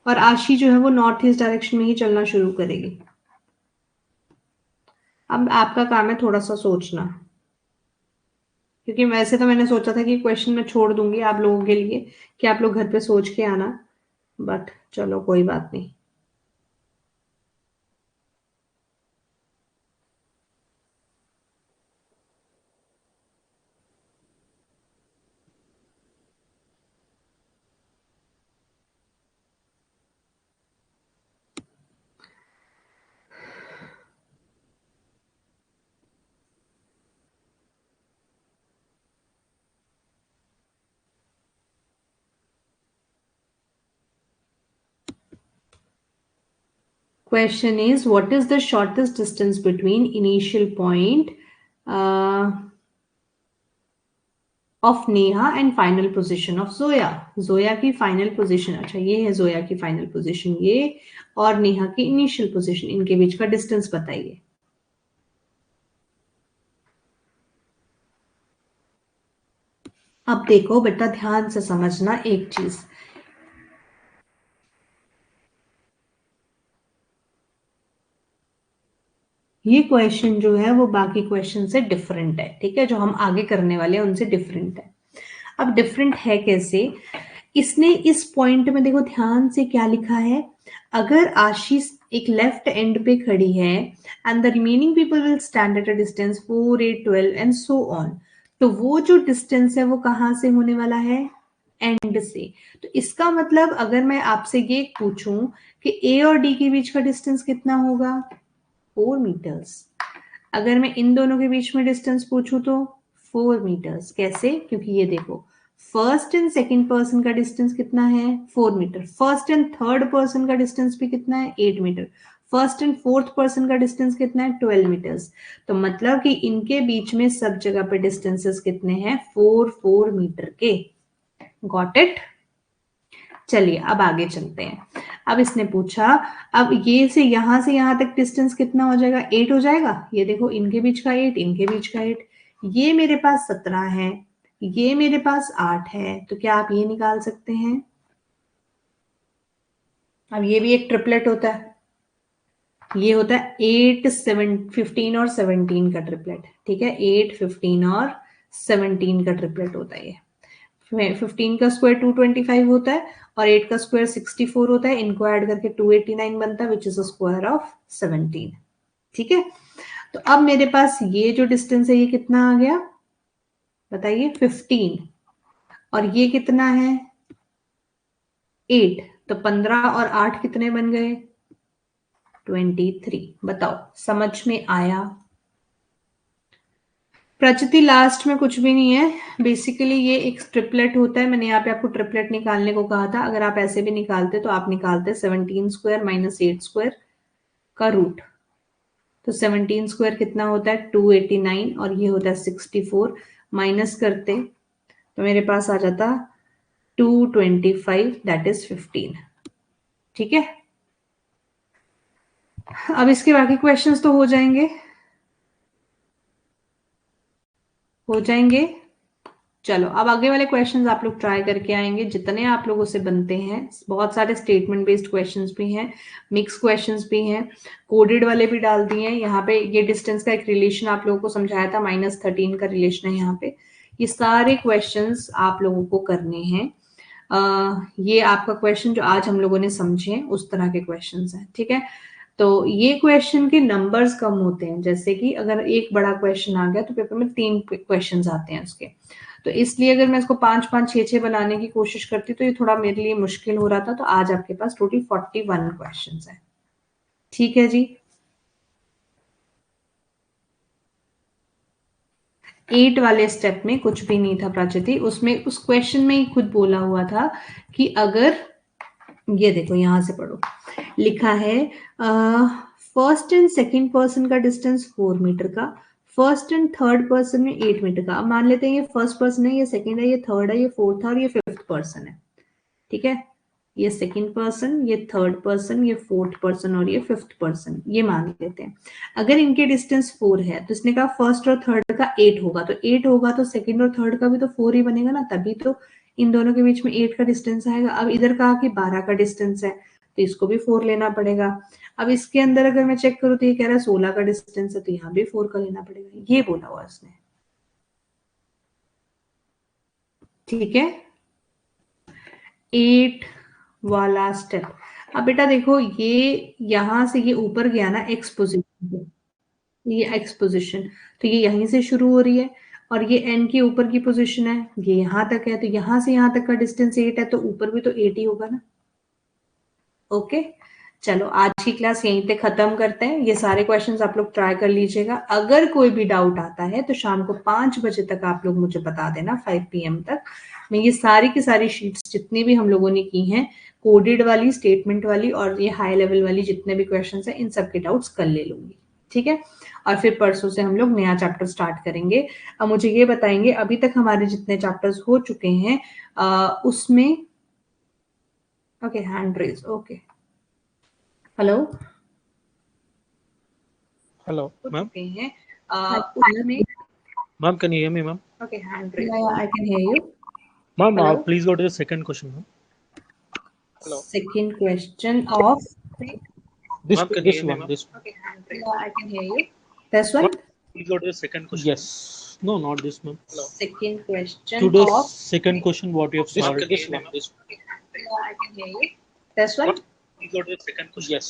और आशी जो है वो नॉर्थ ईस्ट डायरेक्शन में ही चलना शुरू करेगी। अब आपका काम है थोड़ा सा सोचना, क्योंकि वैसे तो मैंने सोचा था कि क्वेश्चन मैं छोड़ दूंगी आप लोगों के लिए कि आप लोग घर पे सोच के आना, बट चलो कोई बात नहीं। Question is, what is the shortest distance between initial point of Neha and final position of Zoya? Zoya की final position, अच्छा ये है Zoya की final position, ये और नेहा की initial position, इनके बीच का distance बताइए। अब देखो बेटा ध्यान से समझना एक चीज, ये क्वेश्चन जो है वो बाकी क्वेश्चन से डिफरेंट है, ठीक है, जो हम आगे करने वाले हैं उनसे डिफरेंट है। अब डिफरेंट है कैसे, इसने इस पॉइंट में देखो ध्यान से क्या लिखा है, अगर आशीष एक लेफ्ट एंड पे खड़ी है and the remaining people will stand at a distance 4, 8, 12 and so on, तो वो जो डिस्टेंस है वो कहां से होने वाला है, एंड से। तो इसका मतलब अगर मैं आपसे ये पूछूं कि ए और डी के बीच का डिस्टेंस कितना होगा, 4 मीटर्स। अगर मैं इन दोनों के बीच में डिस्टेंस पूछूं तो 4 मीटर्स। कैसे, क्योंकि ये देखो फर्स्ट एंड सेकंड पर्सन का डिस्टेंस कितना है, 4 metre. First and third person का डिस्टेंस भी कितना है, 8 metre. First and fourth person का डिस्टेंस कितना है, 12 मीटर्स। तो मतलब कि इनके बीच में सब जगह पे डिस्टेंसेस कितने हैं, 4 मीटर के। Got it. चलिए अब आगे चलते हैं। अब इसने पूछा, अब ये से यहां तक डिस्टेंस कितना हो जाएगा, 8 हो जाएगा। ये देखो इनके बीच का 8, इनके बीच का 8, ये मेरे पास 17 है, ये मेरे पास 8 है, तो क्या आप ये निकाल सकते हैं। अब ये भी एक ट्रिपलेट होता है, ये होता है 8, 7, 15 और 17 का ट्रिपलेट, ठीक है, 8, 15 और 17 का ट्रिपलेट होता है ये। 15 का स्क्वायर 225 होता है और 8 का स्क्वायर 64 होता है, इनको ऐड करके 289 बनता है, विच इज स्क्वायर ऑफ 17। ठीक है, तो अब मेरे पास ये जो डिस्टेंस है ये कितना आ गया बताइए, 15, और ये कितना है 8, तो 15 और 8 कितने बन गए, 23। बताओ समझ में आया। प्रचिति लास्ट में कुछ भी नहीं है, बेसिकली ये एक ट्रिपलेट होता है। मैंने यहाँ पे आपको ट्रिपलेट निकालने को कहा था, अगर आप ऐसे भी निकालते तो आप निकालते 17 स्क्वायर माइनस 8 स्क्वायर का रूट। तो 17 स्क्वायर कितना होता है 289 और ये होता है 64, माइनस करते तो मेरे पास आ जाता 225, दैट इज 15। ठीक है, अब इसके बाकी क्वेश्चंस तो हो जाएंगे। चलो अब आगे वाले क्वेश्चंस आप लोग ट्राई करके आएंगे, जितने आप लोगों से बनते हैं। बहुत सारे स्टेटमेंट बेस्ड क्वेश्चंस भी हैं, मिक्स क्वेश्चंस भी हैं, कोडेड वाले भी डाल दिए हैं। यहाँ पे ये डिस्टेंस का एक रिलेशन आप लोगों को समझाया था, -13 का रिलेशन है यहाँ पे। ये सारे क्वेश्चंस आप लोगों को करने हैं। ये आपका क्वेश्चन जो आज हम लोगों ने समझे उस तरह के क्वेश्चंस हैं, ठीक है। तो ये क्वेश्चन के नंबर्स कम होते हैं, जैसे कि अगर एक बड़ा क्वेश्चन आ गया तो पेपर में 3 क्वेश्चन आते हैं उसके, तो इसलिए अगर मैं इसको 5-5, 6-6 बनाने की कोशिश करती तो ये थोड़ा मेरे लिए मुश्किल हो रहा था। तो आज आपके पास टोटल 41 क्वेश्चन है। ठीक है जी, 8 वाले स्टेप में कुछ भी नहीं था प्राचिति, उसमें उस क्वेश्चन में ही खुद बोला हुआ था कि अगर ये देखो यहां से पढ़ो, लिखा है फर्स्ट एंड सेकंड पर्सन का डिस्टेंस 4 मीटर का, फर्स्ट एंड थर्ड पर्सन में 8 मीटर का। अब मान लेते हैं ये फर्स्ट पर्सन है, ये सेकंड है, ये थर्ड है, ये फोर्थ है और ये फिफ्थ पर्सन है। ठीक है, ये सेकंड पर्सन, ये थर्ड पर्सन, ये फोर्थ पर्सन और ये फिफ्थ पर्सन, ये मान लेते हैं। अगर इनके डिस्टेंस 4 है तो इसने कहा फर्स्ट और थर्ड का 8 होगा, तो 8 होगा तो सेकंड और थर्ड का भी तो 4 ही बनेगा ना, तभी तो इन दोनों के बीच में 8 का डिस्टेंस आएगा। अब इधर कहा कि 12 का डिस्टेंस है, तो इसको भी 4 लेना पड़ेगा। अब इसके अंदर अगर मैं चेक करूँ तो ये कह रहा है 16 का डिस्टेंस है, तो यहाँ भी 4 का लेना पड़ेगा। ये बोला हुआ इसने, ठीक है। 8 वाला स्टेप। अब बेटा देखो, ये यहां से ये ऊपर गया ना एक्स पोजिशन पे, ये एक्स पोजिशन, तो ये यहीं से शुरू हो रही है और ये एन के ऊपर की पोजीशन है, ये यहां तक है, तो यहां से यहां तक का डिस्टेंस 8 है, तो ऊपर भी तो 8 ही होगा ना। ओके, चलो आज की क्लास यहीं पे खत्म करते हैं। ये सारे क्वेश्चंस आप लोग ट्राई कर लीजिएगा। अगर कोई भी डाउट आता है तो शाम को 5 बजे तक आप लोग मुझे बता देना, 5 PM तक। मैं ये सारी की सारी शीट्स जितनी भी हम लोगों ने की हैं, कोडेड वाली, स्टेटमेंट वाली और ये हाई लेवल वाली जितने भी क्वेश्चन है, इन सब के डाउट्स कर ले लूंगी, ठीक है। और फिर परसों से हम लोग नया चैप्टर स्टार्ट करेंगे। अब मुझे ये बताएंगे, अभी तक हमारे जितने चैप्टर्स हो चुके हैं उसमें, okay hand raise, okay, hello Hello, ma'am. चुके हैं Hi, उसमें, Ma'am, can you hear me, ma'am? Okay hand raise, yeah, I can hear you. Ma'am, hello, please go to the second question, ma'am. Hello. Second question of, This Ma'am, can you this hear me, one, ma'am? This one. Okay hand raise, Yeah, I can hear you. This one, Ma'am, please go to the second question. Yes. No, not this, ma'am. Hello. Second To question the of, second question, what you have This- solved. this one, this one. Yeah, I can hear you. This one, Ma'am, please go to the second question. Yes.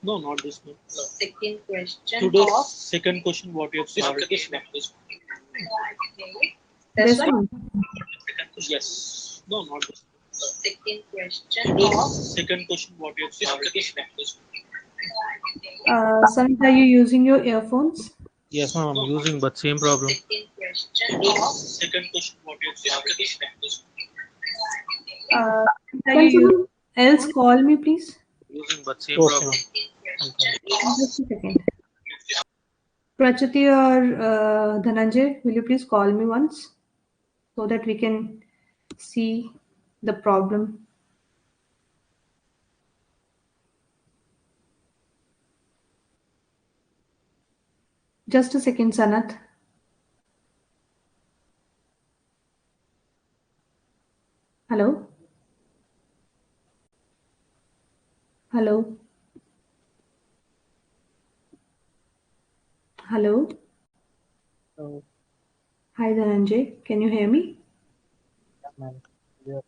No, not this, ma'am. Hello. Second To question the of, second question, what you have This solved. one, this one, this one. Yeah, I can hear you. This This one, one. Second question. Yes. No, not this. Second To question the of, second question, what you have This one, solved. this one, this one. Yeah, I can hear you. Samit, are you using your earphones? Yes, ma'am. I'm using, but same problem. Second To question the of, second question, what you have This one, solved. this one, this one. Yeah, I can hear you. can someone else call me please? Using, but same problem. Just a second. Prachati or Dhananjay, will you please call me once so that we can see the problem? Just a second, Sanat. Hello? Hello? Hello? Hello. Hi, Dhananjay. Can you hear me? Yeah, ma'am. Yeah.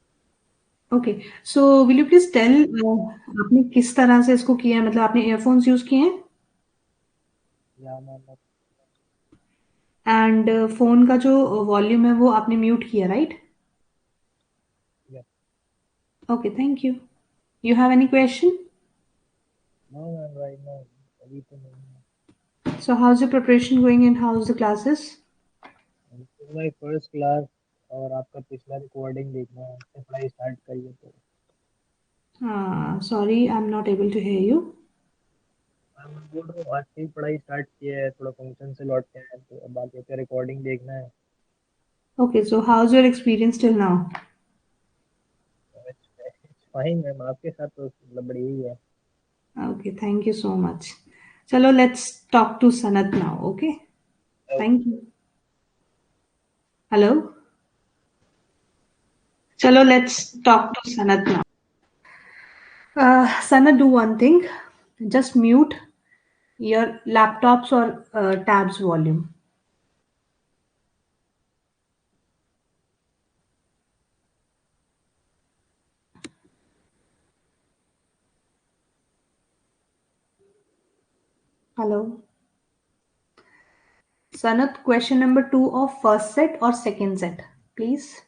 Okay. So will you please tell आपने किस तरह से इसको किया है, मतलब आपने earphones use किए हैं Yeah, ma'am. एंड फोन का जो वॉल्यूम है वो आपने म्यूट किया, right? Yeah. Okay, thank you. You have any question? No, ma'am. Right now, अभी तो नहीं है. So how's your preparation going and how's the classes? This is my first class और आपका पिछला रिकॉर्डिंग देखना है, उससे पढ़ाई स्टार्ट करिए तो. Sorry, I'm not able to hear you. मैं बोल रहा हूँ आज से ही पढ़ाई स्टार्ट किया है, थोड़ा फंक्शन से लौट के आए हैं, तो अब बाकी का रिकॉर्डिंग देखना है. Okay, so how's your experience till now? Fine ma'am, आपके साथ तो मतलब बढ़िया ही है. Okay, thank you so much. Chalo, let's talk to Sanat now, okay? Thank you. Hello? Chalo, let's talk to Sanat now. Sanat, do one thing. Just mute your laptops or tabs volume. Hello. Sanat, question number 2 of first set or second set, please.